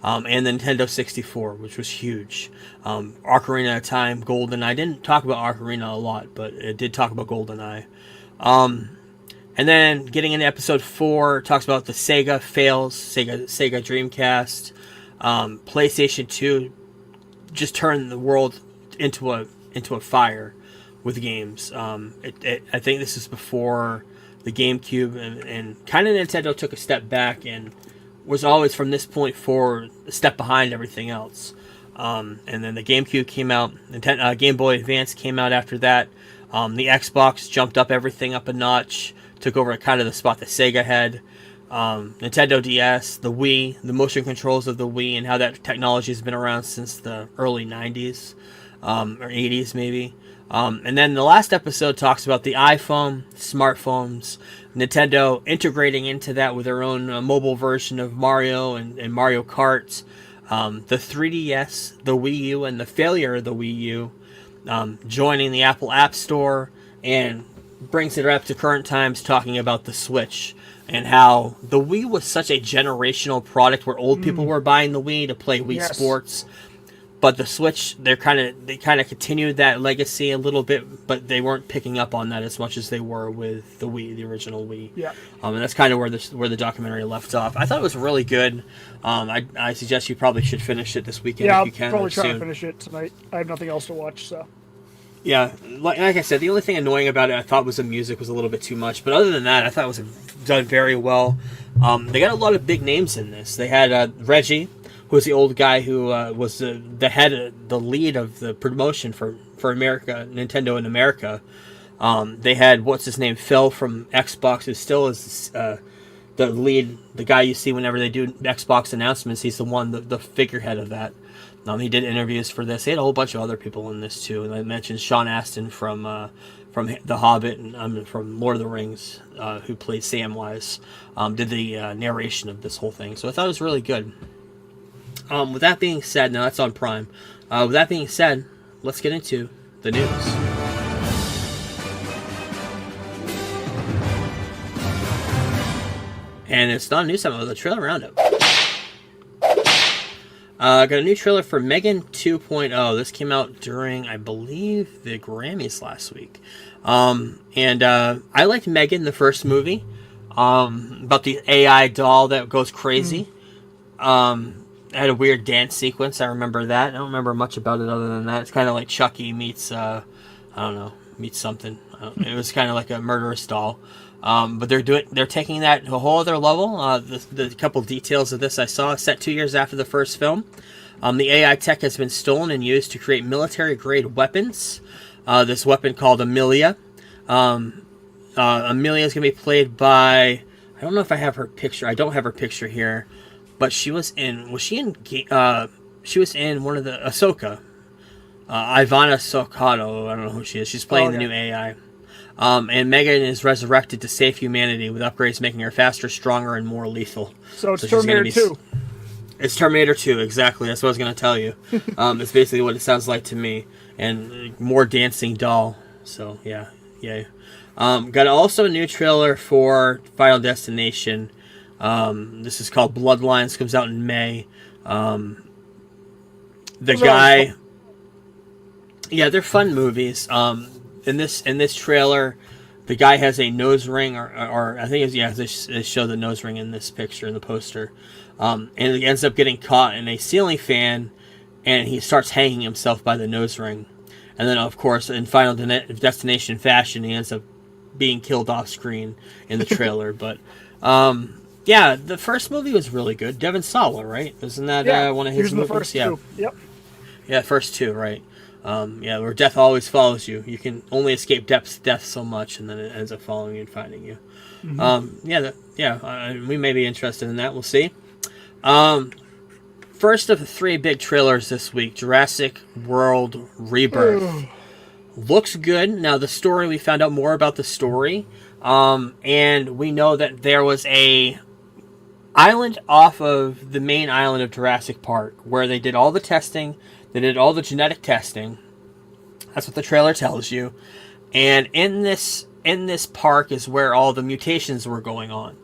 And the Nintendo 64, which was huge. Ocarina of Time, GoldenEye. I didn't talk about Ocarina a lot, but it did talk about GoldenEye. And then getting into episode 4, talks about the Sega fails, Sega Dreamcast, PlayStation 2 just turned the world into a fire with games. I think this is before the GameCube, and kind of Nintendo took a step back and was always from this point forward a step behind everything else. And then the GameCube came out, Game Boy Advance came out after that. The Xbox jumped everything up a notch. Took over kind of the spot that Sega had. Nintendo DS, the Wii, the motion controls of the Wii, and how that technology has been around since the early 90s, or 80s maybe. And then the last episode talks about the iPhone, smartphones, Nintendo integrating into that with their own mobile version of Mario and Mario Kart, the 3DS, the Wii U, and the failure of the Wii U, joining the Apple App Store, and brings it up to current times, talking about the Switch and how the Wii was such a generational product where old people were buying the Wii to play Wii Sports, but the Switch, they kind of continued that legacy a little bit, but they weren't picking up on that as much as they were with the Wii, the original Wii. Yeah. And that's kind of where the documentary left off. I thought it was really good. I suggest you probably should finish it this weekend if you can. Yeah, I'll probably try to finish it tonight. I have nothing else to watch, so. Yeah, like I said, the only thing annoying about it I thought was the music was a little bit too much. But other than that, I thought it was done very well. They got a lot of big names in this. They had Reggie, who was the old guy who was the head, the lead of the promotion for America, Nintendo in America. They had, what's his name, Phil from Xbox, who still is the lead, the guy you see whenever they do Xbox announcements. He's the figurehead of that. He did interviews for this. He had a whole bunch of other people in this too. And I mentioned Sean Astin from The Hobbit and from Lord of the Rings, who played Samwise, did the narration of this whole thing. So I thought it was really good. With that being said, now that's on Prime. With that being said, let's get into the news. And it's not a news segment, it's a trailer roundup. Got a new trailer for Megan 2.0. This came out during, I believe, the Grammys last week. I liked Megan, the first movie, about the AI doll that goes crazy. It had a weird dance sequence. I remember that. I don't remember much about it other than that. It's kind of like Chucky meets, I don't know, meets something. It was kind of like a murderous doll. But they're taking that to a whole other level. The couple details of this I saw, set 2 years after the first film. The AI tech has been stolen and used to create military-grade weapons. This weapon called Amelia. Amelia is going to be played by... I don't know if I have her picture. I don't have her picture here. But she was in... Was she in... she was in one of the... Ahsoka. Ivana Sokato. I don't know who she is. She's playing the new AI. And Megan is resurrected to save humanity with upgrades making her faster, stronger, and more lethal. So it's Terminator 2. It's Terminator 2, exactly. That's what I was going to tell you. It's basically what it sounds like to me. And more dancing doll. So, yeah. Yay. Got also a new trailer for Final Destination. This is called Bloodlines. Comes out in May. The guy... Yeah, they're fun movies. In this trailer, the guy has a nose ring, or I think they show the nose ring in this picture in the poster, and he ends up getting caught in a ceiling fan, and he starts hanging himself by the nose ring, and then of course in Final Destination fashion, he ends up being killed off screen in the trailer. But yeah, the first movie was really good. Devon Sawa, right? Isn't that one of his movies? The first two. Yep. Yeah, first two, right? Where death always follows you. You can only escape death so much, and then it ends up following you and finding you. We may be interested in that. We'll see. First of the three big trailers this week, Jurassic World Rebirth. Looks good. Now, the story, we found out more about the story, and we know that there was a island off of the main island of Jurassic Park where they did all the testing. They did all the genetic testing. That's what the trailer tells you. And in this park is where all the mutations were going on.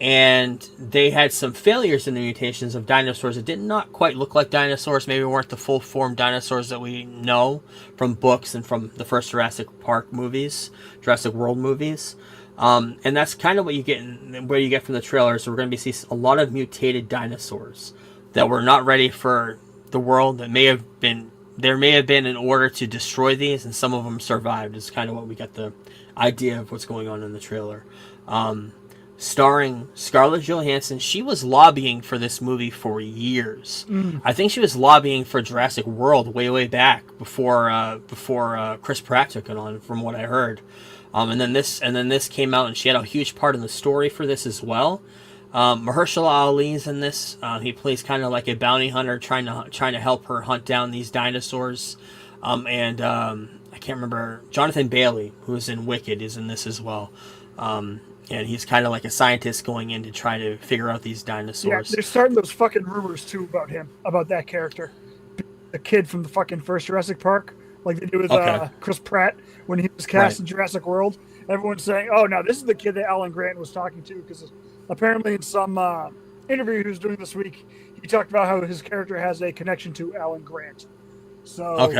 And they had some failures in the mutations of dinosaurs that did not quite look like dinosaurs. Maybe weren't the full-form dinosaurs that we know from books and from the first Jurassic Park movies, Jurassic World movies. And that's kind of what you get from the trailer. So we're going to see a lot of mutated dinosaurs that were not ready for the world. That there may have been an order to destroy these, and some of them survived. Is kind of what we got the idea of what's going on in the trailer. Starring Scarlett Johansson. She was lobbying for this movie for years. I think she was lobbying for Jurassic World way back before Chris Pratt took it on, from what I heard. And then this came out, and she had a huge part in the story for this as well. Mahershala Ali's in this. He plays kind of like a bounty hunter trying to help her hunt down these dinosaurs. I can't remember. Jonathan Bailey, who is in Wicked, is in this as well. And he's kind of like a scientist going in to try to figure out these dinosaurs. Yeah, they're starting those fucking rumors too about him, about that character, the kid from the fucking first Jurassic Park, like they do with Chris Pratt when he was cast in Jurassic World. Everyone's saying, "Oh, now this is the kid that Alan Grant was talking to," because apparently in some interview he was doing this week, he talked about how his character has a connection to Alan Grant. So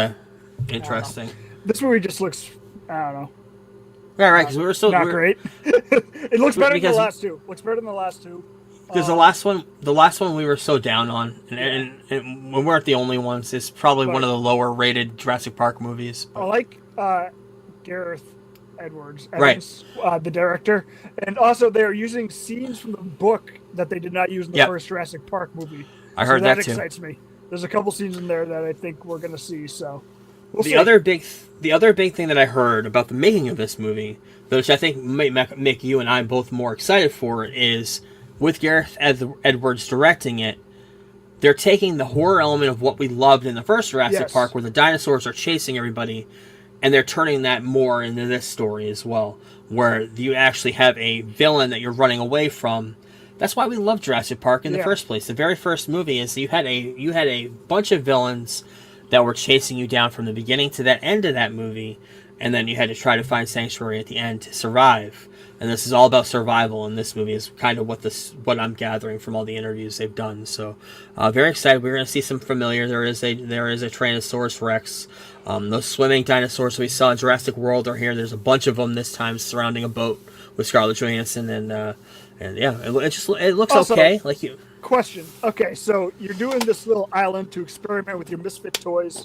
Interesting. This movie just looks, I don't know. Yeah, right. Because we were so not great. It looks better than the last two. Looks better than the last two. Because the last one we were so down on, and we weren't the only ones. It's probably one of the lower rated Jurassic Park movies. But. I like Gareth Edwards, the director, and also they are using scenes from the book that they did not use in the first Jurassic Park movie. I heard that too. That excites me. There's a couple scenes in there that I think we're going to see. So the other big thing that I heard about the making of this movie, which I think might make you and I both more excited for it, is with Gareth Edwards directing it, they're taking the horror element of what we loved in the first Jurassic Park, where the dinosaurs are chasing everybody, and they're turning that more into this story as well, where you actually have a villain that you're running away from. That's why we love Jurassic Park in the first place. The very first movie is you had a bunch of villains that were chasing you down from the beginning to that end of that movie, and then you had to try to find sanctuary at the end to survive. And this is all about survival in this movie, is kind of what I'm gathering from all the interviews they've done. So, very excited. We're going to see some familiar. There is a Tyrannosaurus Rex. Those swimming dinosaurs we saw in Jurassic World are here. There's a bunch of them this time surrounding a boat with Scarlett Johansson, and yeah, it looks Also, okay. Like you. Question. Okay, so you're doing this little island to experiment with your misfit toys.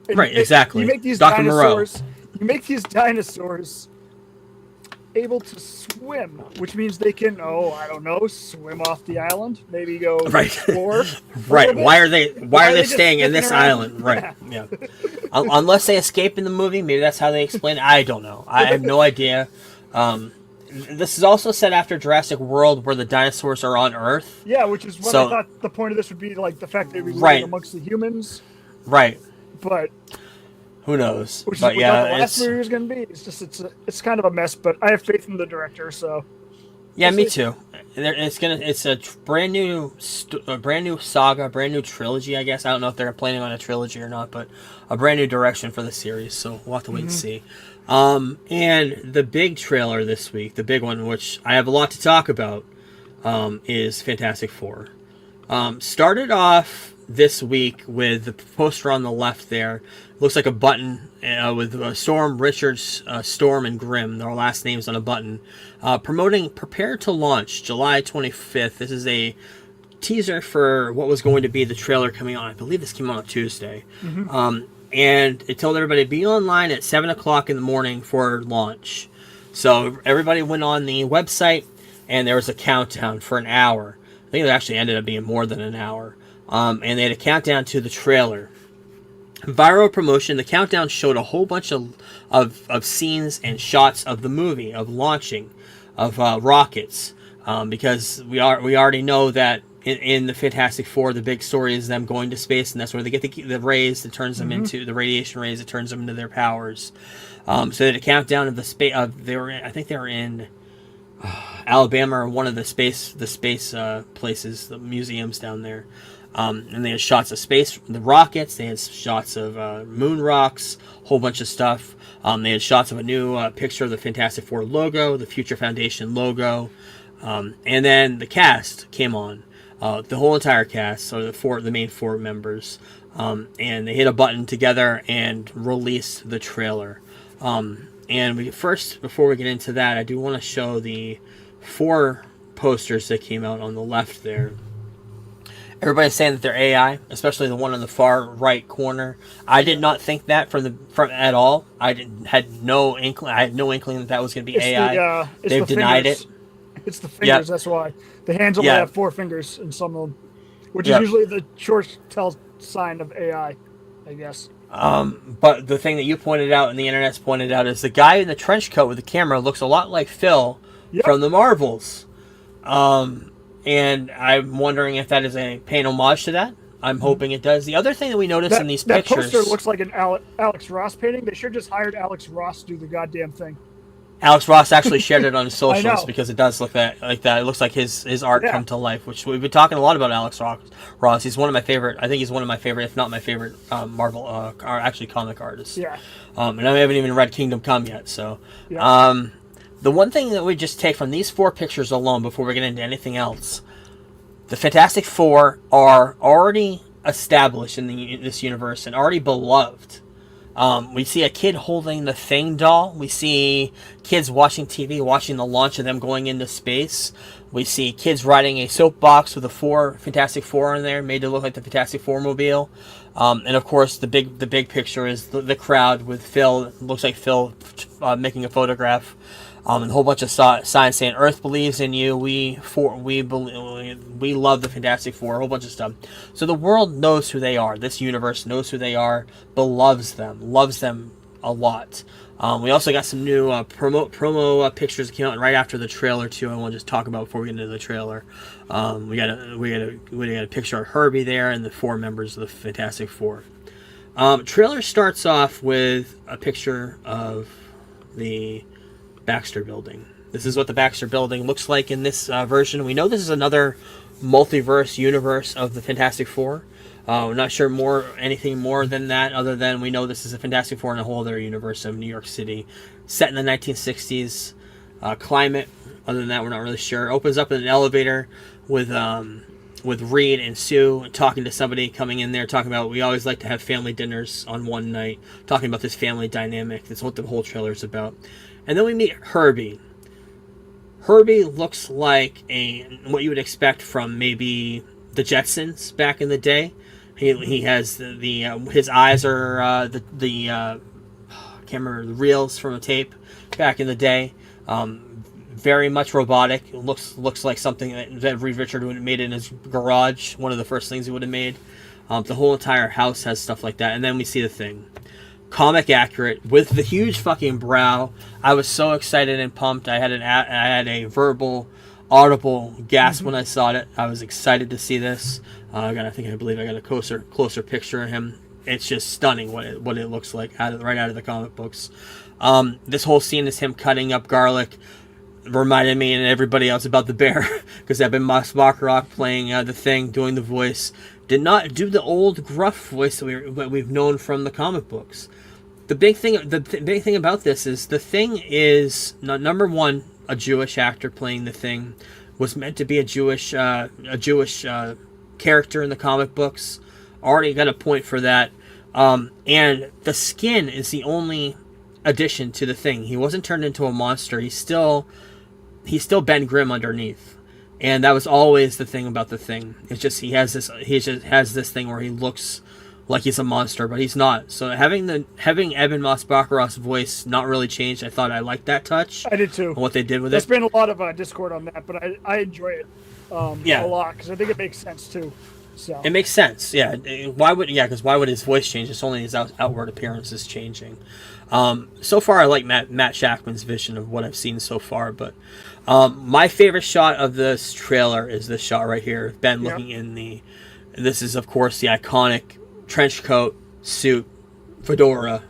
And Right, exactly. You make these Dr. Moreau. dinosaurs. You make these dinosaurs able to swim, which means they can, I don't know, swim off the island. Maybe go Right. explore. Right. Why are they just staying in sticking this around? island? Right. Yeah. Unless they escape in the movie, maybe that's how they explain it. I don't know. I have no idea. This is also set after Jurassic World, where the dinosaurs are on Earth. Yeah, which is what I thought the point of this would be, like the fact that we live amongst the humans. Right. But who knows? Which but is what the last movie was going to be. It's just it's kind of a mess, but I have faith in the director. So yeah, me too. It's a brand new saga, brand new trilogy. I guess I don't know if they're planning on a trilogy or not, but a brand new direction for the series. So we'll have to wait and see. And the big trailer this week, the big one, which I have a lot to talk about, is Fantastic Four. Started off this week with the poster on the left there. Looks like a button with Storm, Richards, Storm, and Grimm, their last names on a button, promoting Prepare to Launch July 25th. This is a teaser for what was going to be the trailer coming on. I believe this came on Tuesday. And it told everybody to be online at 7 o'clock in the morning for launch. So everybody went on the website, and there was a countdown for an hour. I think it actually ended up being more than an hour. And they had a countdown to the trailer. Viral promotion. The countdown showed a whole bunch of scenes and shots of the movie, of launching, of rockets. Because we already know that in the Fantastic Four, the big story is them going to space, and that's where they get the rays that turns them into the radiation rays that turns them into their powers. So they had a countdown of the space. I think they were in Alabama or one of the space places, the museums down there. And they had shots of the rockets. They had shots of moon rocks, a whole bunch of stuff. They had shots of a new picture of the Fantastic Four logo, the Future Foundation logo, and then the cast came on. The whole entire cast, so the main four members, and they hit a button together and released the trailer. And before we get into that, I do want to show the 4 posters that came out on the left there. Everybody's saying that they're AI, especially the one in the far right corner. I did not think that from at all. I had no inkling that was going to be AI. They've denied it. It's the fingers. That's why the hands only have 4 fingers in some of them, which is usually the short sign of AI, I guess. But the thing that you pointed out and the internet's pointed out is the guy in the trench coat with the camera looks a lot like Phil from the Marvels. And I'm wondering if that is a paying homage to that. I'm hoping it does. The other thing that we noticed in these pictures... That poster looks like an Alex Ross painting. They should just hired Alex Ross to do the goddamn thing. Alex Ross actually shared it on his socials because it does look like that. It looks like his art come to life, which we've been talking a lot about Alex Ross. He's one of my favorite, I think he's one of my favorite, if not my favorite, Marvel, or actually comic artists. Yeah. And I haven't even read Kingdom Come yet, so... Yeah. The one thing that we just take from these 4 pictures alone before we get into anything else, the Fantastic Four are already established in this universe and already beloved. We see a kid holding the Thing doll. We see kids watching TV, watching the launch of them going into space. We see kids riding a soapbox with the Fantastic Four in there, made to look like the Fantastic Four mobile. And of course, the big picture is the crowd with Phil. It looks like Phil making a photograph. And a whole bunch of signs saying "Earth believes in you." We love the Fantastic Four. A whole bunch of stuff. So the world knows who they are. This universe knows who they are. Loves them a lot. We also got some new promo pictures that came out right after the trailer too. I want to just talk about before we get into the trailer. We got a picture of Herbie there and the 4 members of the Fantastic Four. Trailer starts off with a picture of the Baxter Building. This is what the Baxter Building looks like in this version. We know this is another multiverse universe of the Fantastic Four. We're not sure anything more than that, other than we know this is a Fantastic Four in a whole other universe of New York City, set in the 1960s climate. Other than that, we're not really sure. Opens up in an elevator with Reed and Sue talking to somebody coming in there, talking about we always like to have family dinners on one night, talking about this family dynamic. That's what the whole trailer is about. And then we meet Herbie. Herbie looks like what you would expect from maybe the Jetsons back in the day. He has his eyes are the I can't remember, the reels from a tape back in the day. Very much robotic. It looks like something that Reed Richards would have made in his garage. One of the first things he would have made. The whole entire house has stuff like that. And then we see the Thing. Comic accurate with the huge fucking brow. I was so excited and pumped. I had a verbal, audible gasp when I saw it. I was excited to see this. I believe I got a closer picture of him. It's just stunning what it looks like right out of the comic books. This whole scene is him cutting up garlic. Reminded me and everybody else about the bear, because Eben Bachrach playing the Thing, doing the voice. Did not do the old gruff voice that we've known from the comic books. The big thing about this is the Thing is number one, a Jewish actor playing the Thing, was meant to be a Jewish character in the comic books. Already got a point for that. And the skin is the only addition to the Thing. He wasn't turned into a monster. He's still Ben Grimm underneath, and that was always the thing about the Thing. It's just he just has this thing where he looks like he's a monster, but he's not. So having Eben Bachrach's voice not really changed, I thought I liked that touch. I did too. What they did with There's it. been a lot of discord on that, but I enjoy it a lot because I think it makes sense too. So it makes sense, yeah. Why would his voice change? It's only his outward appearance is changing. So far, I like Matt Shackman's vision of what I've seen so far, but my favorite shot of this trailer is this shot right here. Ben looking in this is, of course, the iconic trench coat, suit, fedora,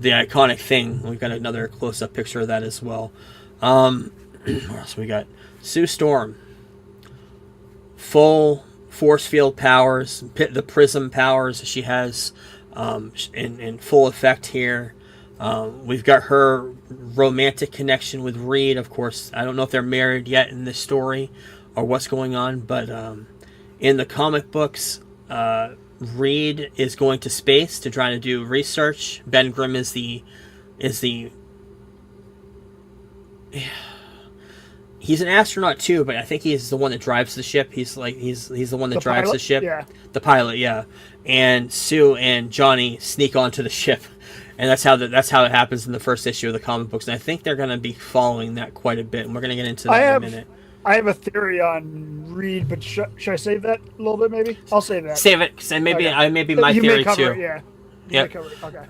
the iconic Thing. We've got another close-up picture of that as well. What else we got? Sue Storm. Full force field powers, the prism powers she has in full effect here. We've got her romantic connection with Reed, of course. I don't know if they're married yet in this story or what's going on, but in the comic books, Reed is going to space to try to do research. Ben Grimm is the he's an astronaut too, but I think he's the one that drives the ship. He's the one that drives pilot? the ship. Yeah. The pilot, yeah. And Sue and Johnny sneak onto the ship. And that's how it happens in the first issue of the comic books. And I think they're going to be following that quite a bit. And we're going to get into that in a minute. I have a theory on Reed, but should I save that a little bit? Maybe I'll save that. Save it, because maybe my you theory may cover too. It, yeah. Yep. Okay.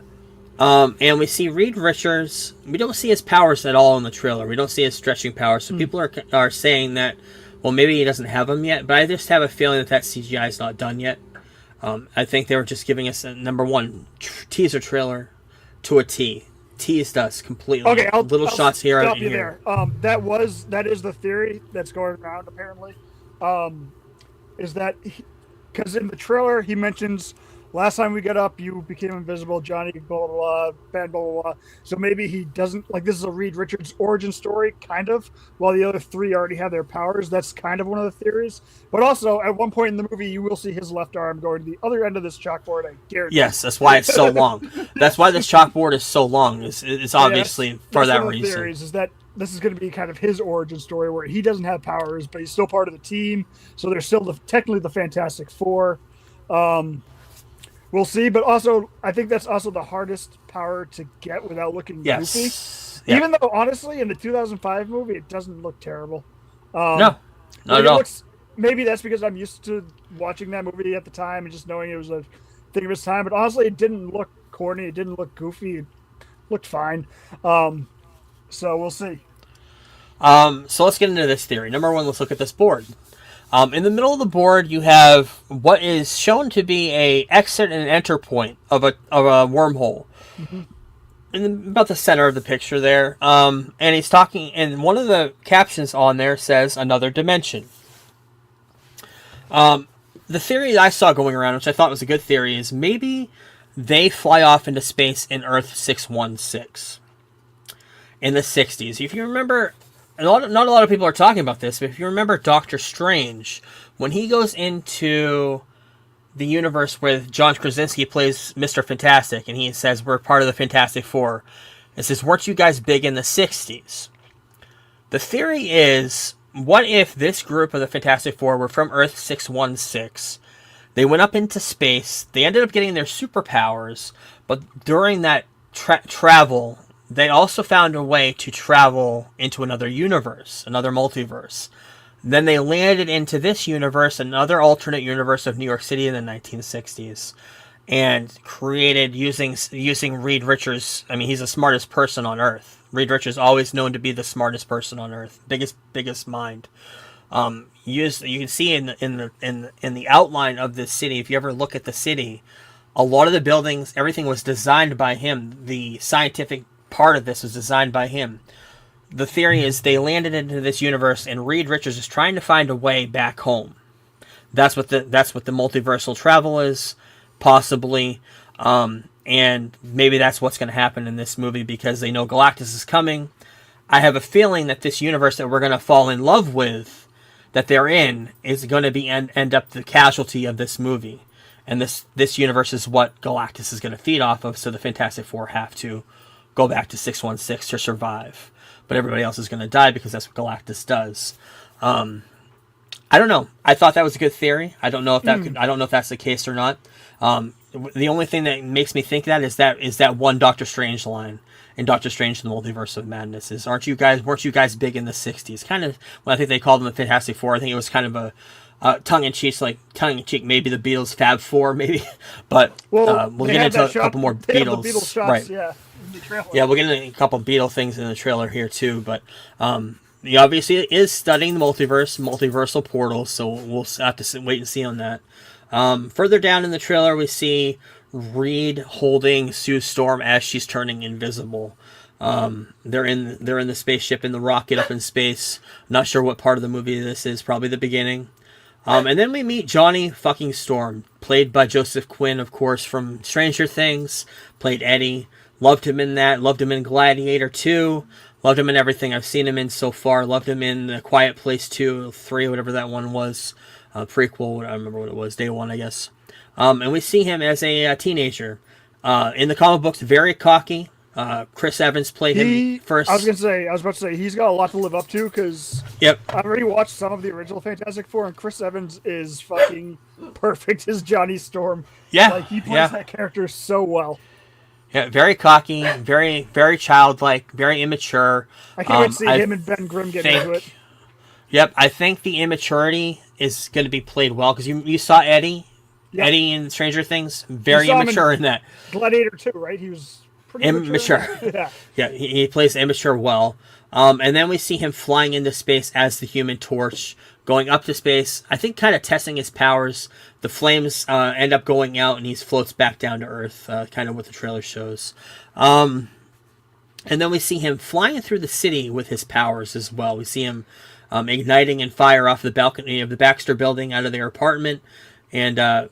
And we see Reed Richards. We don't see his powers at all in the trailer. We don't see his stretching powers. So people are saying that, well, maybe he doesn't have them yet. But I just have a feeling that CGI is not done yet. I think they were just giving us a number one teaser trailer to a T. Teased us completely. Okay, I'll shots here stop and you here. there. That is the theory that's going around apparently. Is that because in the trailer he mentions last time we got up you became invisible, Johnny blah blah blah, Ben blah blah blah. So maybe he doesn't like this is a Reed Richards origin story kind of, while the other three already have their powers. That's kind of one of the theories. But also at one point in the movie you will see his left arm going to the other end of this chalkboard. I guarantee. Yes, that's why it's so long. That's why this chalkboard is so long. It's obviously for that one of the reason. Theories is that this is going to be kind of his origin story where he doesn't have powers, but he's still part of the team. So they're still technically the Fantastic Four. We'll see, but also I think that's also the hardest power to get without looking goofy. Yep. Even though honestly, in the 2005 movie, it doesn't look terrible. No, not at all. Maybe that's because I'm used to watching that movie at the time and just knowing it was a thing of its time. But honestly, it didn't look corny. It didn't look goofy. It looked fine. So we'll see. So let's get into this theory. Number one, let's look at this board. In the middle of the board, you have what is shown to be a exit and enter point of a wormhole. Mm-hmm. In about the center of the picture there. And he's talking, and one of the captions on there says another dimension. The theory that I saw going around, which I thought was a good theory, is maybe they fly off into space in Earth 616 in the 60s. If you remember, not a lot of people are talking about this, but if you remember Doctor Strange, when he goes into the universe where John Krasinski plays Mr. Fantastic, and he says, we're part of the Fantastic Four, and says, weren't you guys big in the 60s? The theory is, what if this group of the Fantastic Four were from Earth 616? They went up into space. They ended up getting their superpowers, but during that travel, they also found a way to travel into another universe, another multiverse. Then they landed into this universe, another alternate universe of New York City in the 1960s, and created using Reed Richards. I mean, he's the smartest person on Earth. Reed Richards, always known to be the smartest person on Earth, biggest mind. You can see in the outline of this city. If you ever look at the city, a lot of the buildings, everything was designed by him. The scientific part of this was designed by him. The theory is they landed into this universe, and Reed Richards is trying to find a way back home. That's what the multiversal travel is, possibly. And maybe that's what's going to happen in this movie because they know Galactus is coming. I have a feeling that this universe that we're going to fall in love with, that they're in, is going to be end up the casualty of this movie. And this universe is what Galactus is going to feed off of, so the Fantastic Four have to go back to 616 to survive. But everybody else is going to die because that's what Galactus does. I don't know. I thought that was a good theory. I don't know if I don't know if that's the case or not. The only thing that makes me think that is that one Doctor Strange line in Doctor Strange: The Multiverse of Madness is, weren't you guys big in the 60s? Kind of, well, I think they called them the Fantastic Four. I think it was kind of a tongue-in-cheek, maybe the Beatles Fab Four, maybe. But we'll get into a couple more Beatles. Beatles shots, right. Yeah. In the trailer. Yeah, we'll get into a couple Beatle things in the trailer here too. But he obviously is studying the multiversal portal, so we'll have to wait and see on that. Further down in the trailer, we see Reed holding Sue Storm as she's turning invisible. They're in the spaceship, in the rocket up in space. Not sure what part of the movie this is. Probably the beginning. And then we meet Johnny fucking Storm, played by Joseph Quinn, of course, from Stranger Things. Played Eddie. Loved him in that. Loved him in Gladiator 2. Loved him in everything I've seen him in so far. Loved him in The Quiet Place 2, 3, whatever that one was. Prequel, I don't remember what it was, day one, I guess. And we see him as a teenager. In the comic books, very cocky. Chris Evans played him first. I was about to say, he's got a lot to live up to because Yep. I've already watched some of the original Fantastic Four, and Chris Evans is fucking perfect as Johnny Storm. Yeah. Like, he plays that character so well. Yeah, very cocky, very, very childlike, very immature. I can't wait to see him and Ben Grimm get into it. Yep, I think the immaturity is going to be played well because you saw Eddie. Yep. Eddie in Stranger Things, very immature in that. Gladiator 2, right? He was pretty immature. Yeah, he plays immature well. And then we see him flying into space as the Human Torch, going up to space, I think kind of testing his powers. The flames end up going out, and he floats back down to Earth, kind of what the trailer shows. And then we see him flying through the city with his powers as well. We see him igniting and fire off the balcony of the Baxter Building out of their apartment, and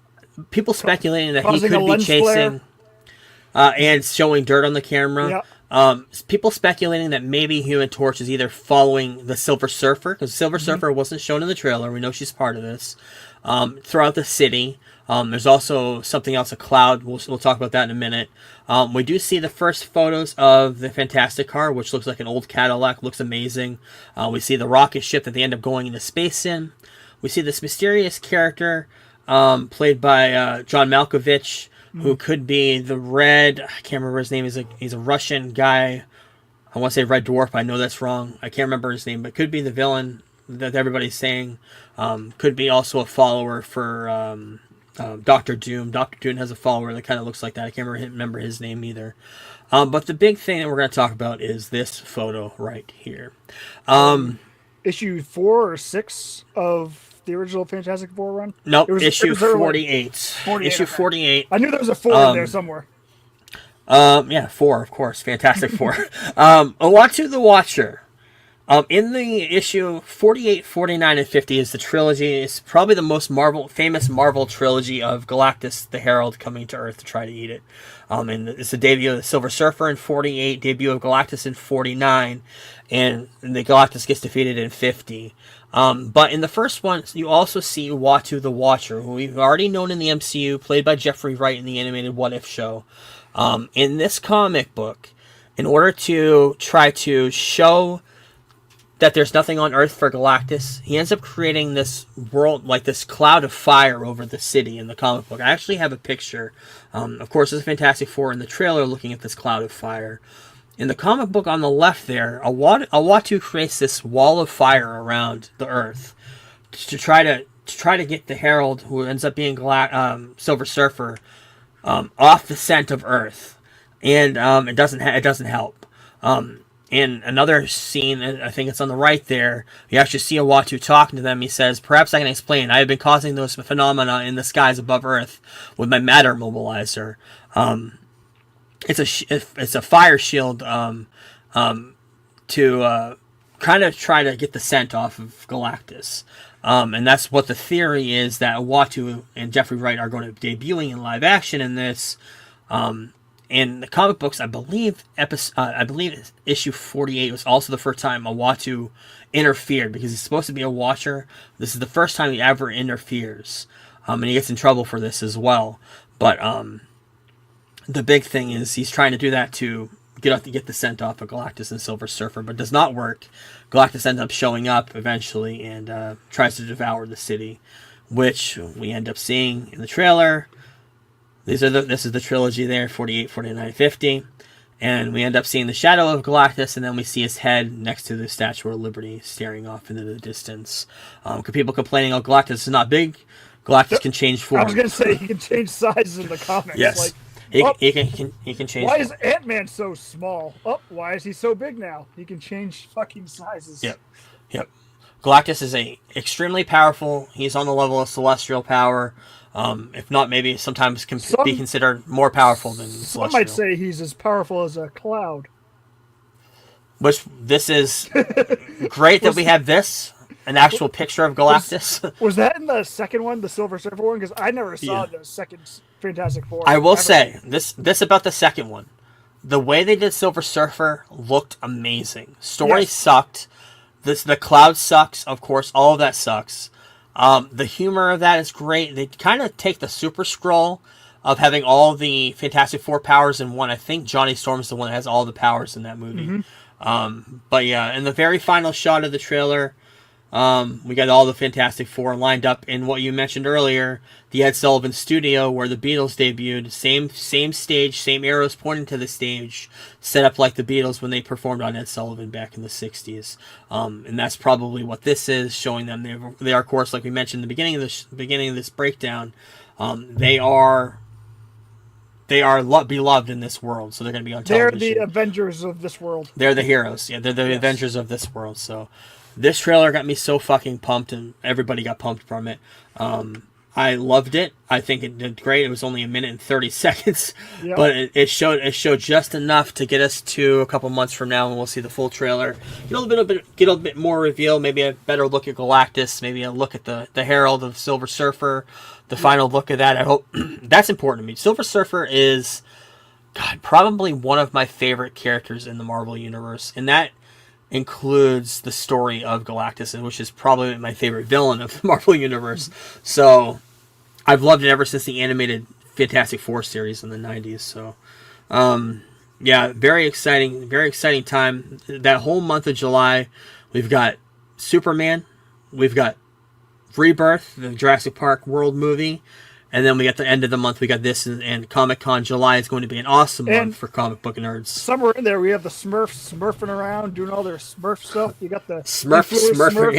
people speculating that he could be chasing and showing dirt on the camera. Yep. People speculating that maybe Human Torch is either following the Silver Surfer, because Silver Surfer wasn't shown in the trailer. We know she's part of this. Throughout the city. There's also something else, a cloud. We'll talk about that in a minute. We do see the first photos of the Fantastic Car, which looks like an old Cadillac. Looks amazing. We see the rocket ship that they end up going into space in. We see this mysterious character played by John Malkovich, who could be the Red... I can't remember his name. He's a Russian guy. I want to say Red Dwarf, but I know that's wrong. I can't remember his name, but could be the villain that everybody's saying. Could be also a follower for Doctor Doom. Doctor Doom has a follower that kind of looks like that. I can't remember his name either. But the big thing that we're going to talk about is this photo right here. Issue 4 or 6 of the original Fantastic Four run? Nope, issue 48. 48. Issue 48. I knew there was a 4 in there somewhere. Yeah, 4, of course. Fantastic Four. Uatu the Watcher. In the issue 48, 49, and 50 is the trilogy. It's probably the most famous Marvel trilogy of Galactus the Herald coming to Earth to try to eat it. And it's the debut of the Silver Surfer in 48, debut of Galactus in 49, and the Galactus gets defeated in 50. But in the first one, you also see Uatu the Watcher, who we've already known in the MCU, played by Jeffrey Wright in the animated What If show. In this comic book, in order to try to show that there's nothing on Earth for Galactus, he ends up creating this world, like this cloud of fire over the city in the comic book. I actually have a picture. Of course, there's a Fantastic Four in the trailer looking at this cloud of fire. In the comic book on the left there, Uatu creates this wall of fire around the Earth to try to get the Herald, who ends up being Silver Surfer, off the scent of Earth, and it doesn't help. In another scene, I think it's on the right there, you actually see Uatu talking to them. He says, "Perhaps I can explain. I have been causing those phenomena in the skies above Earth with my matter mobilizer." It's a fire shield to kind of try to get the scent off of Galactus. And that's what the theory is, that Uatu and Jeffrey Wright are going to be debuting in live action in this. In the comic books, I believe issue 48 was also the first time Uatu interfered, because he's supposed to be a Watcher. This is the first time he ever interferes, and he gets in trouble for this as well. But the big thing is he's trying to do that to get the scent off of Galactus and Silver Surfer, but does not work. Galactus ends up showing up eventually and tries to devour the city, which we end up seeing in the trailer. This is the trilogy there, 48, 49, 50. And we end up seeing the shadow of Galactus, and then we see his head next to the Statue of Liberty staring off into the distance. People complaining, "Oh, Galactus is not big." Galactus can change form. I was going to say, he can change sizes in the comics. Yes. He can change. Why is Ant-Man so small? Oh, why is he so big now? He can change fucking sizes. Yep. Galactus is extremely powerful. He's on the level of celestial power. If not, maybe sometimes be considered more powerful than celestial. Some might say he's as powerful as a cloud. Which, this is great that we have this, an actual picture of Galactus. Was that in the second one, the Silver Surfer one? Because I never saw the second Fantastic Four. I will say, this about the second one. The way they did Silver Surfer looked amazing. Story sucked. The cloud sucks, of course. All of that sucks. The humor of that is great. They kind of take the Super Skrull of having all the Fantastic Four powers in one. I think Johnny Storm's the one that has all the powers in that movie. But yeah, in the very final shot of the trailer, we got all the Fantastic Four lined up in what you mentioned earlier, the Ed Sullivan Studio, where the Beatles debuted. Same stage, same arrows pointing to the stage, set up like the Beatles when they performed on Ed Sullivan back in the 60s. And that's probably what this is, showing them they are, of course, like we mentioned in the beginning of this breakdown, they are beloved in this world, so they're going to be on television. They're the Avengers of this world. They're the heroes. Yeah, they're the Avengers of this world. So this trailer got me so fucking pumped, and everybody got pumped from it. I loved it. I think it did great. It was only 1 minute and 30 seconds, but it showed just enough to get us to a couple months from now, and we'll see the full trailer. Get a bit more reveal, maybe a better look at Galactus, maybe a look at the Herald of Silver Surfer, the final look of that. I hope that's important to me. Silver Surfer is, God, probably one of my favorite characters in the Marvel Universe, and that includes the story of Galactus, which is probably my favorite villain of the Marvel Universe. So I've loved it ever since the animated Fantastic Four series in the 90s. So yeah, very exciting time. That whole month of July, we've got Superman, we've got Rebirth, the Jurassic Park World movie, and then we got the end of the month, we got this, and Comic-Con. July is going to be an awesome month for comic book nerds. Somewhere in there, we have the Smurfs smurfing around, doing all their Smurf stuff. You got the Smurf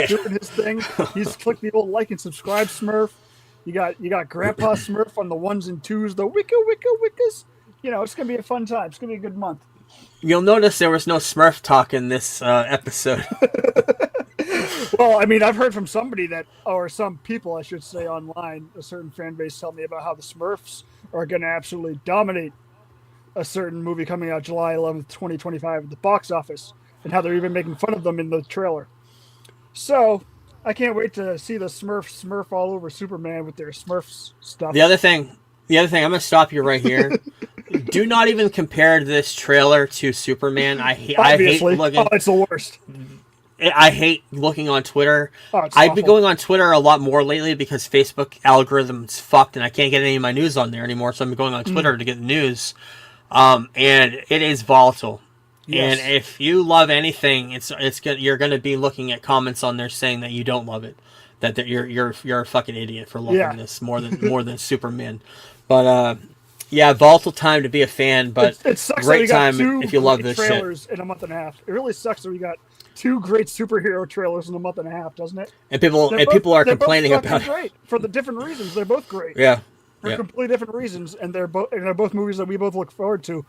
doing his thing. He's click the old like and subscribe Smurf. You got Grandpa Smurf on the 1s and 2s, the wickas. You know, it's going to be a fun time. It's going to be a good month. You'll notice there was no Smurf talk in this episode. Well, I mean, I've heard from somebody or some people, I should say, online, a certain fan base tell me about how the Smurfs are going to absolutely dominate a certain movie coming out July 11th, 2025 at the box office. and how they're even making fun of them in the trailer. So I can't wait to see the Smurf all over Superman with their Smurfs stuff. The other thing, I'm gonna stop you right here. Do not even compare this trailer to Superman. I hate looking. Oh, it's the worst. I hate looking on Twitter. Oh, it's I've awful. been going on Twitter a lot more lately because Facebook algorithm's fucked and I can't get any of my news on there anymore. So I'm going on Twitter to get the news. And it is volatile. Yes. And if you love anything, you're going to be looking at comments on there saying that you don't love it, that you're a fucking idiot for loving this more than Superman. But yeah, volatile time to be a fan, but it sucks great that we got time if you love this trailers shit. in a month and a half. It really sucks that we got 2 great superhero trailers in a month and a half, doesn't it? And people are complaining about great for the different reasons. They're both great. Yeah. For completely different reasons, and they're both movies that we both look forward to.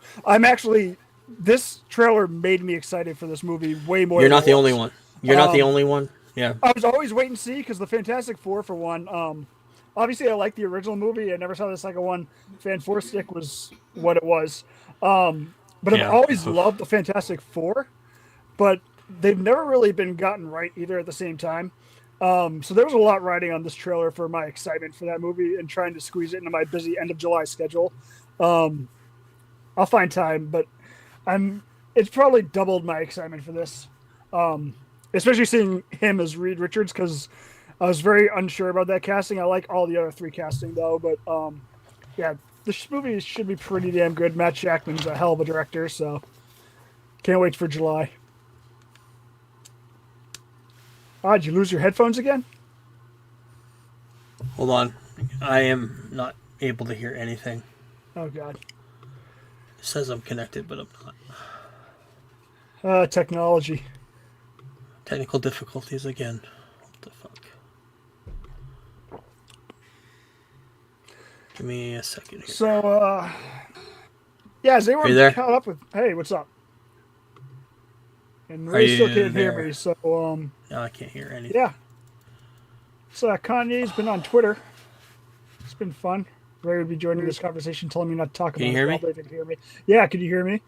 This trailer made me excited for this movie way more. You're than not the only one. You're not the only one. Yeah. I was always waiting to see because the Fantastic Four, for one. Obviously, I like the original movie. I never saw the second one. Fan-4-Stick was what it was. But I've always loved the Fantastic Four, but they've never really been gotten right either at the same time. So there was a lot riding on this trailer for my excitement for that movie and trying to squeeze it into my busy end of July schedule. I'll find time, but it's probably doubled my excitement for this. Especially seeing him as Reed Richards, because I was very unsure about that casting. I like all the other 3 casting though, but yeah, this movie should be pretty damn good. Matt Shackman's a hell of a director, so can't wait for July. Did you lose your headphones again? Hold on. I am not able to hear anything. Oh, God. It says I'm connected, but I'm not. Technology. Technical difficulties again. What the fuck? Give me a second here. So, yeah, as Are you there? everyone caught up with... Hey, what's up? And Are Ray still you can't hear there? me, so, No, I can't hear anything. yeah. So, Kanye's been on Twitter. It's been fun. Ray would be joining this conversation, telling me not to talk about Can you it. hear me? Well, they can hear me. Yeah, can you hear me?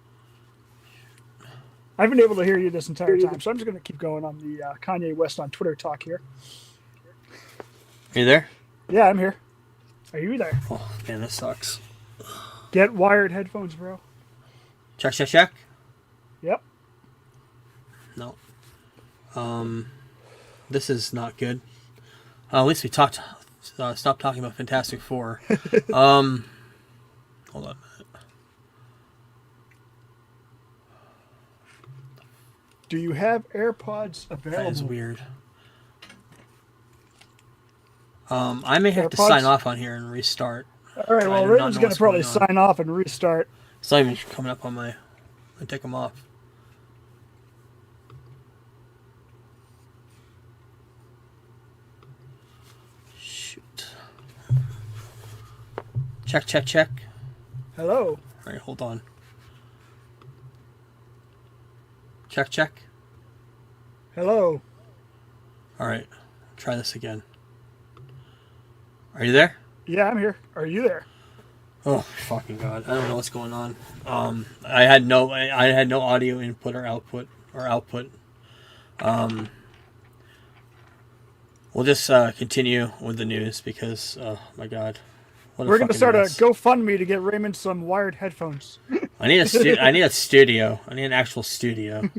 I've been able to hear you this entire time, so I'm just going to keep going on the Kanye West on Twitter talk here. Are you there? Yeah, I'm here. Are you there? Oh, man, this sucks. Get wired headphones, bro. Check. Yep. No. This is not good. At least we stopped talking about Fantastic Four. Hold on a minute. Do you have AirPods available? That is weird. I may have to AirPods? sign off on here and restart. All right, I well, do not Raymond's know going what's to probably going on. sign off and restart. It's not even coming up on my... I take them off. Shoot. Check. Hello. All right, hold on. Check. Hello. All right, try this again. Are you there? Yeah, I'm here. Are you there? Oh fucking god! I don't know what's going on. I had no audio input or output. We'll just continue with the news because oh my god, We're going to fucking start mess. a GoFundMe to get Raymond some wired headphones. I need a studio. I need an actual studio.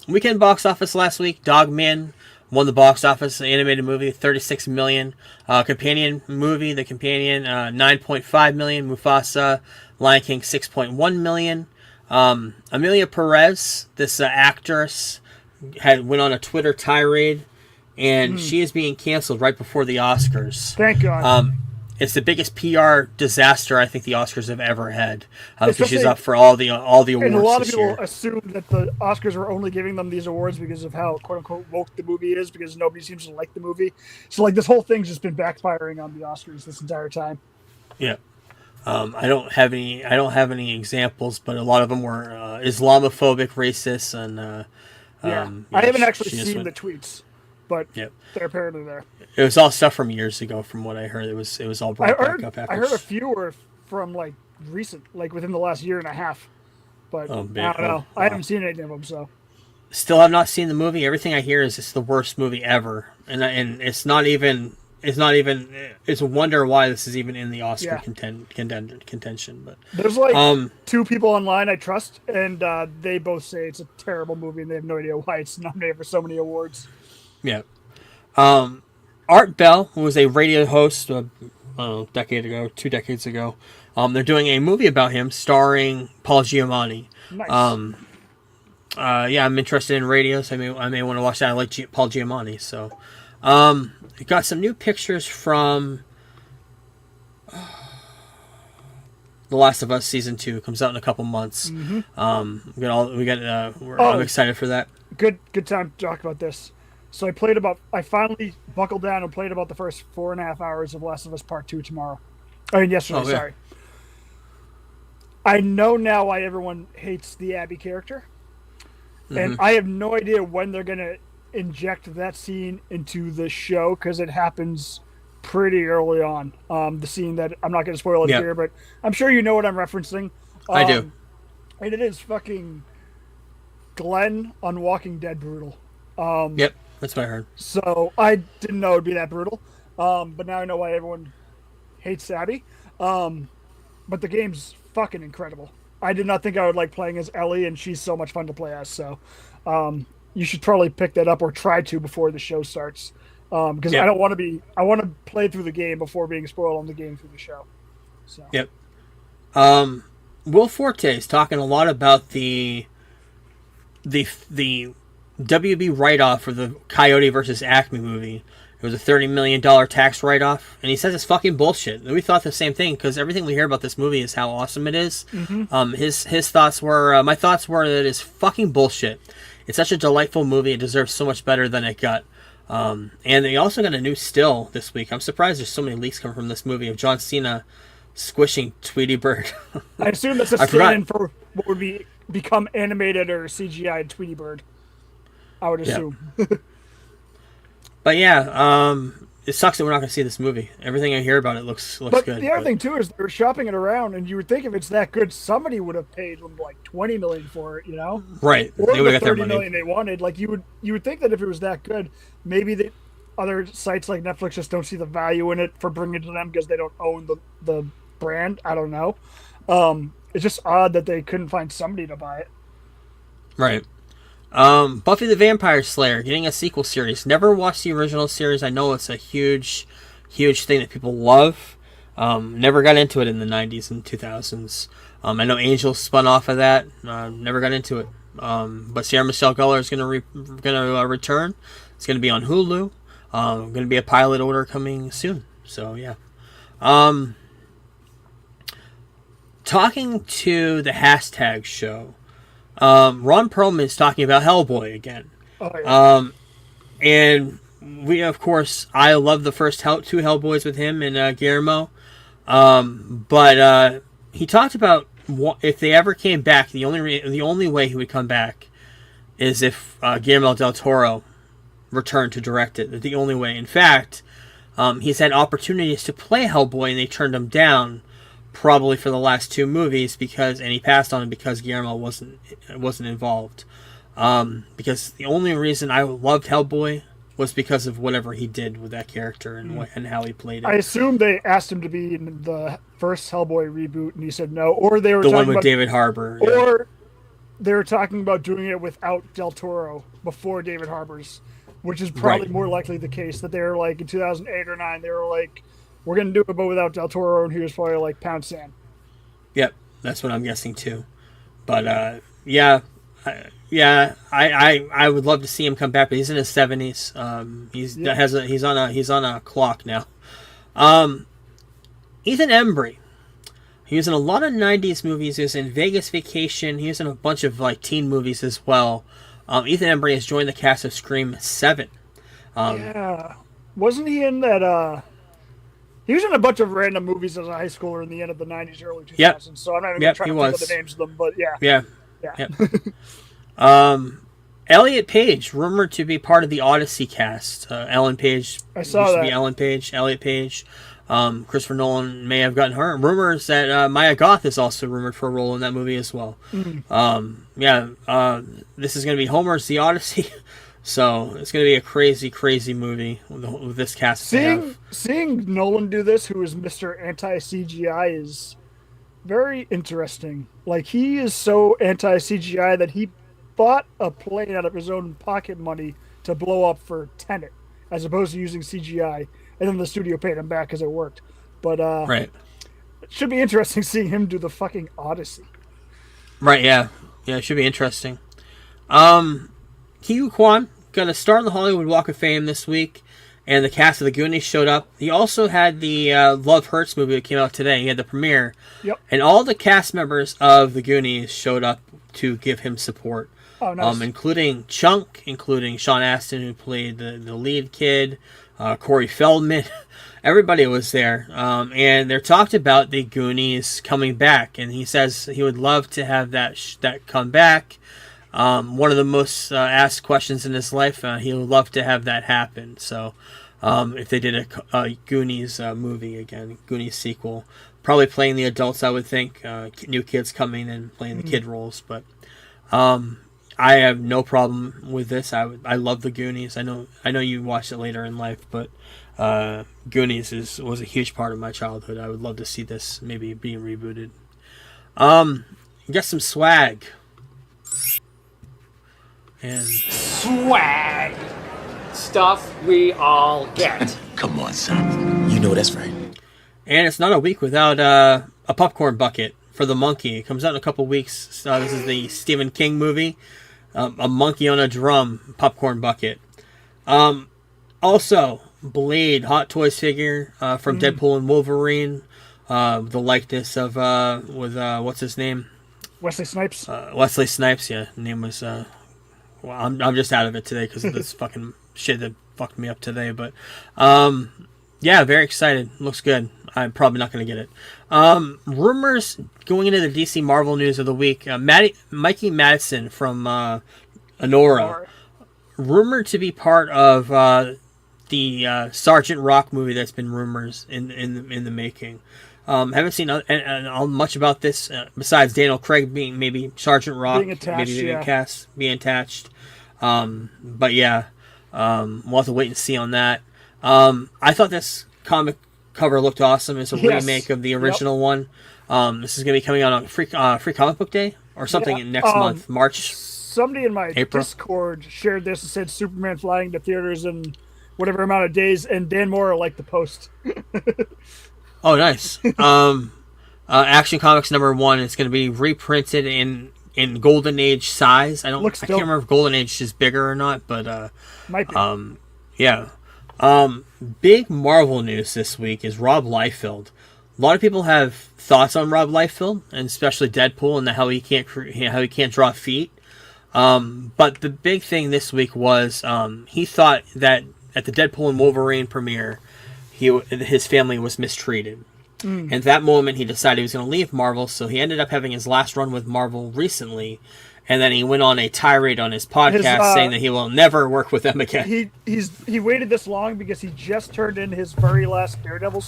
Weekend box office last week. Dogman won the box office. Animated movie, $36 million. Companion movie, The Companion, $9.5 million. Mufasa, Lion King, $6.1 million. Amelia Perez, this actress, went on a Twitter tirade, and she is being canceled right before the Oscars. Thank God. It's the biggest PR disaster I think the Oscars have ever had. Because she's Especially- up for all the awards And a lot of this people year. assume that the Oscars are only giving them these awards because of how "quote unquote" woke the movie is, because nobody seems to like the movie. So, like, this whole thing's just been backfiring on the Oscars this entire time. Yeah. I don't have any examples, but a lot of them were Islamophobic, racist, and I haven't actually she just seen went- the tweets, but Yep. they're apparently there. It was all stuff from years ago, from what I heard. It was all I brought back heard, up I after. heard a few were from like recent, like within the last year and a half. But Oh, I big. don't know. Oh, I wow. haven't seen anything of them, so. Still have not seen the movie. Everything I hear is it's the worst movie ever, and it's not even. It's not even. It's a wonder why this is even in the Oscar Yeah. contention. But There's like um, 2 people online I trust, and they both say it's a terrible movie, and they have no idea why it's nominated for so many awards. yeah. Art Bell, who was a radio host, I don't know, decade ago, 2 decades ago. They're doing a movie about him, starring Paul Giamatti. Nice. Yeah, I'm interested in radio, so I may want to watch that. I like Paul Giamatti, so we got some new pictures from The Last of Us season 2. Comes out in a couple months. I'm excited for that. Good time to talk about this. So I finally buckled down and played about the first 4.5 hours of Last of Us Part 2 yesterday, Oh, yeah. sorry. I know now why everyone hates the Abby character. And I have no idea when they're going to inject that scene into the show, because it happens pretty early on. The scene that, I'm not going to spoil it here, but I'm sure you know what I'm referencing. I do. And it is fucking Glenn on Walking Dead brutal. Yep, that's what I heard. So I didn't know it would be that brutal. But now I know why everyone hates Abby. But the game's fucking incredible. I did not think I would like playing as Ellie, and she's so much fun to play as. So you should probably pick that up, or try to, before the show starts. Because I want to play through the game before being spoiled on the game through the show. So. Yep. Will Forte is talking a lot about the WB write-off for the Coyote versus Acme movie. It was a $30 million tax write-off, and he says it's fucking bullshit. And we thought the same thing, because everything we hear about this movie is how awesome it is. His thoughts were, my thoughts were that it's fucking bullshit. It's such a delightful movie. It deserves so much better than it got. And they also got a new still this week. I'm surprised there's so many leaks coming from this movie of John Cena squishing Tweety Bird. I assume that's a stand-in for what would become animated or CGI Tweety Bird. I would assume. But yeah, it sucks that we're not going to see this movie. Everything I hear about it looks good. But the other thing too is they're shopping it around, and you would think if it's that good, somebody would have paid them like $20 million for it, you know? Right. Or They would the have got their $30 money. million they wanted. Like you would think that if it was that good, maybe the other sites like Netflix just don't see the value in it for bringing it to them because they don't own the brand. I don't know. It's just odd that they couldn't find somebody to buy it. Right. Buffy the Vampire Slayer getting a sequel series. Never watched the original series. I know it's a huge thing that people love. Never got into it in the 90s and 2000s. I know Angel spun off of that. Never got into it. But Sarah Michelle Gellar is going to return. It's going to be on Hulu. Going to be a pilot order coming soon. So yeah. Talking to the hashtag show. Ron Perlman is talking about Hellboy again. Oh, yeah. And we, of course, I love the first 2 Hellboys with him and Guillermo. But he talked about if they ever came back, the only way he would come back is if Guillermo del Toro returned to direct it. The only way. In fact, he's had opportunities to play Hellboy, and they turned him down. Probably for the last 2 movies, and he passed on it because Guillermo wasn't involved. Because the only reason I loved Hellboy was because of whatever he did with that character and how he played it. I assume they asked him to be in the first Hellboy reboot, and he said no. Or they were the talking one with about, David Harbour. Yeah. Or they were talking about doing it without Del Toro before David Harbour's, which is probably more likely the case. That they were like in 2008 or 9, they were like, we're going to do it, but without Del Toro, and he was probably like pound sand. Yep, that's what I'm guessing too. But I would love to see him come back, but he's in his 70s. He's on a clock now. Ethan Embry. He was in a lot of 90s movies. He was in Vegas Vacation. He was in a bunch of like teen movies as well. Ethan Embry has joined the cast of Scream 7. Yeah. Wasn't he in that he was in a bunch of random movies as a high schooler in the end of the 90s, early 2000s. Yep. So I'm not even going to try to think of the names of them, but yeah. Yeah. Elliot Page, rumored to be part of the Odyssey cast. Ellen Page. I saw used that. to be Ellen Page. Elliot Page. Christopher Nolan may have gotten her. Rumors that Maya Goth is also rumored for a role in that movie as well. This is going to be Homer's The Odyssey. So it's going to be a crazy, crazy movie with this cast. Seeing Nolan do this, who is Mr. Anti-CGI, is very interesting. Like, he is so anti-CGI that he bought a plane out of his own pocket money to blow up for Tenet, as opposed to using CGI, and then the studio paid him back because it worked. But right, it should be interesting seeing him do the fucking Odyssey. Right? Yeah, it should be interesting. Ke Huy Quan got a start on the Hollywood Walk of Fame this week, and the cast of The Goonies showed up. He also had the Love Hurts movie that came out today. He had the premiere. Yep. And all the cast members of The Goonies showed up to give him support. Oh, nice. Including Chunk, including Sean Astin, who played the lead kid, Corey Feldman. Everybody was there. And they're talked about The Goonies coming back, and he says he would love to have that come back. One of the most asked questions in his life. He would love to have that happen. So, if they did a Goonies movie again, Goonies sequel, probably playing the adults, I would think. New kids coming and playing the kid roles. But I have no problem with this. I love the Goonies. I know you watched it later in life, but Goonies was a huge part of my childhood. I would love to see this maybe being rebooted. Get some swag. And Swag. Stuff we all get. Come on, son. You know that's right. And it's not a week without a popcorn bucket for The Monkey. It comes out in a couple weeks. This is the Stephen King movie. A monkey on a drum popcorn bucket. Also, Blade Hot Toys figure from Deadpool and Wolverine. The likeness of with what's his name? Wesley Snipes. Wesley Snipes. Yeah, name was. Well, I'm just out of it today because of this fucking shit that fucked me up today. But yeah, very excited. Looks good. I'm probably not going to get it. Rumors going into the DC Marvel news of the week. Mikey Madison from Anora, rumored to be part of the Sergeant Rock movie that's been rumors in the making. Haven't seen much about this besides Daniel Craig being maybe Sergeant Rock, being attached, being attached. But yeah, we'll have to wait and see on that. I thought this comic cover looked awesome. It's a remake of the original one. This is going to be coming out on Free Comic Book Day or something next month, March. Somebody in my April. Discord shared this and said Superman flying to theaters in whatever amount of days, and Dan Moore liked the post. Oh, nice. Action Comics #1 is going to be reprinted in Golden Age size. I can't remember if Golden Age is bigger or not, but might be. Yeah. Big Marvel news this week is Rob Liefeld. A lot of people have thoughts on Rob Liefeld, and especially Deadpool, and how he can't draw feet. But the big thing this week was he thought that at the Deadpool and Wolverine premiere, his family was mistreated. And at that moment, he decided he was going to leave Marvel, so he ended up having his last run with Marvel recently, and then he went on a tirade on his podcast saying that he will never work with them again. He waited this long because he just turned in his very last Deadpool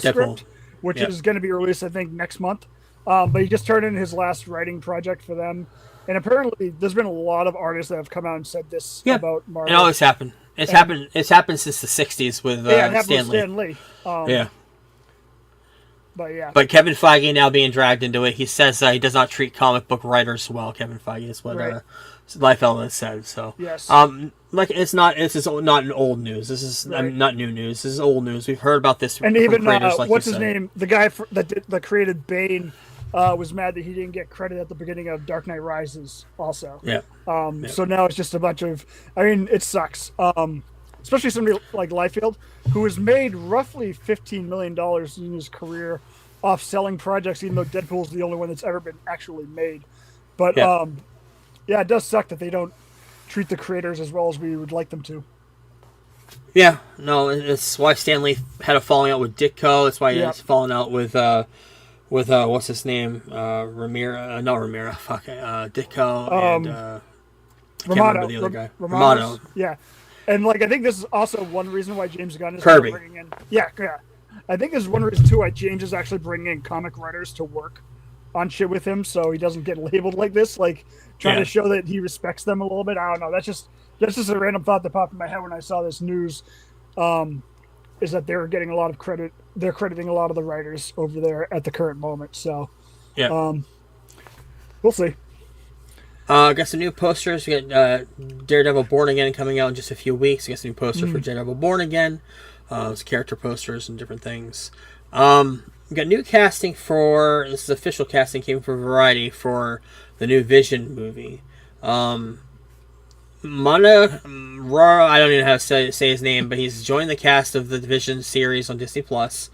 script, which is going to be released, I think, next month. But he just turned in his last writing project for them. And apparently, there's been a lot of artists that have come out and said this about Marvel. It always happened. It's happened since the '60s with Stan Lee. But Kevin Feige now being dragged into it. He says he does not treat comic book writers well. Kevin Feige is what Liefeld has said. So yes, it's not an old news. This is not new news. This is old news. We've heard about this. And even what's his name? The guy that created Bane. Was mad that he didn't get credit at the beginning of Dark Knight Rises also. Yeah. So now it's just a bunch of... I mean, it sucks. Especially somebody like Liefeld, who has made roughly $15 million in his career off selling projects, even though Deadpool's the only one that's ever been actually made. But, it does suck that they don't treat the creators as well as we would like them to. Yeah. No, it's why Stan Lee had a falling out with Ditko. It's why he's falling out with what's his name? Ramira. Fuck. Ditko and I can't remember the other guy. Romano. Yeah. And like I think this is also one reason why James Gunn is Kirby. bringing in. Yeah. I think this is one reason too why James is actually bringing in comic writers to work on shit with him, so he doesn't get labeled like this. Like trying to show that he respects them a little bit. I don't know. That's just a random thought that popped in my head when I saw this news. Is that they're getting a lot of credit? They're crediting a lot of the writers over there at the current moment. So Yeah. We'll see. Got some new posters. We got Daredevil Born Again coming out in just a few weeks. We got some new poster for Daredevil Born Again. It's character posters and different things. We got new casting for, this is official casting, came from Variety for the new Vision movie. Mana Rara, I don't even know how to say his name, but he's joined the cast of the Vision series on Disney Plus.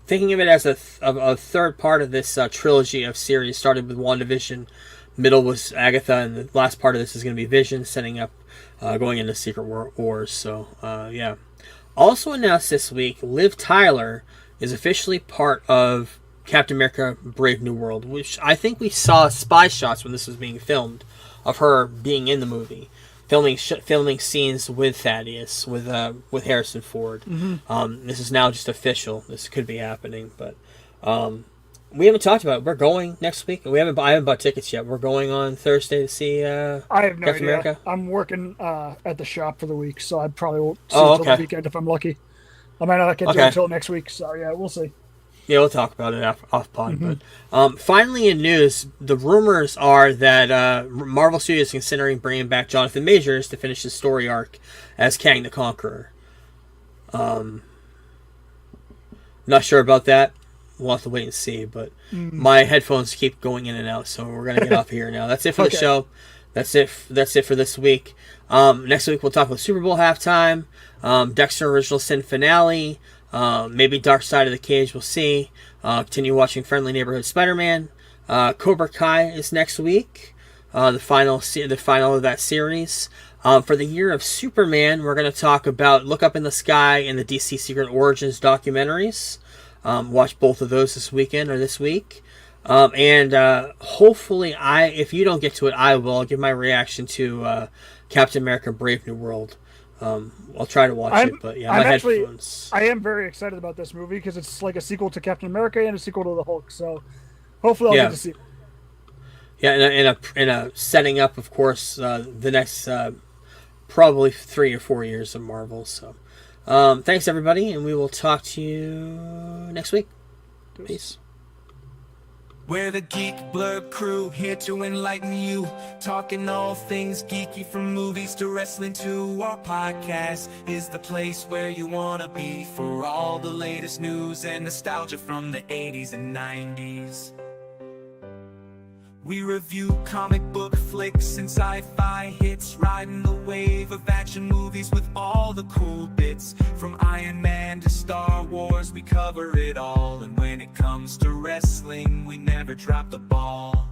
Thinking of it as a third part of this trilogy of series. Started with WandaVision, middle was Agatha, and the last part of this is going to be Vision, setting up going into Secret Wars. So, yeah. Also announced this week, Liv Tyler is officially part of Captain America Brave New World, which I think we saw spy shots when this was being filmed of her being in the movie. Filming scenes with Thaddeus, with Harrison Ford. This is now just official. This could be happening, but we haven't talked about it. We're going next week. I haven't bought tickets yet. We're going on Thursday to see I have no Captain idea. America. I'm working at the shop for the week, so I probably won't see until the weekend if I'm lucky. I might not get to it until next week, so yeah, we'll see. Yeah, we'll talk about it off pod. But finally, in news, the rumors are that Marvel Studios is considering bringing back Jonathan Majors to finish his story arc as Kang the Conqueror. Not sure about that. We'll have to wait and see. But my headphones keep going in and out, so we're gonna get off here now. That's it for the show. That's it for this week. Next week we'll talk about Super Bowl halftime, Dexter Original Sin finale. Maybe Dark Side of the Cage, we'll see. Continue watching Friendly Neighborhood Spider-Man. Cobra Kai is next week. The final of that series. For the Year of Superman, we're going to talk about Look Up in the Sky and the DC Secret Origins documentaries. Watch both of those this weekend or this week. And hopefully, if you don't get to it, I will. I'll give my reaction to Captain America Brave New World. I'll try to watch it, but yeah, headphones. I am very excited about this movie because it's like a sequel to Captain America and a sequel to the Hulk. So hopefully I'll get to see it. Yeah, in a setting up, of course, the next probably 3 or 4 years of Marvel. So thanks everybody, and we will talk to you next week. Peace. We're the Geek Blurb crew, here to enlighten you. Talking all things geeky, from movies to wrestling to our podcast is the place where you wanna be for all the latest news and nostalgia from the 80s and 90s. We review comic book flicks and sci-fi hits, riding the wave of action movies with all the cool bits. From Iron Man to Star Wars, we cover it all. And when it comes to wrestling, we never drop the ball.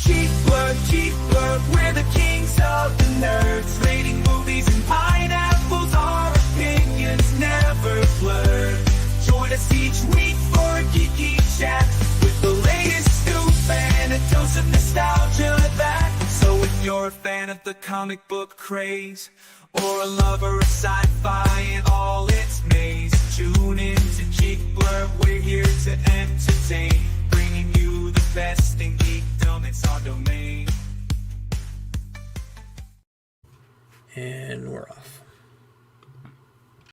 Geek Blurb, we're the kings of the nerds, rating movies and pineapples, our opinions never blurred. Join us each week for a geeky chat with the latest scoop and a dose of nostalgia that. So if you're a fan of the comic book craze, or a lover of sci-fi and all its maze, tune in to Geek Blurb, we're here to entertain.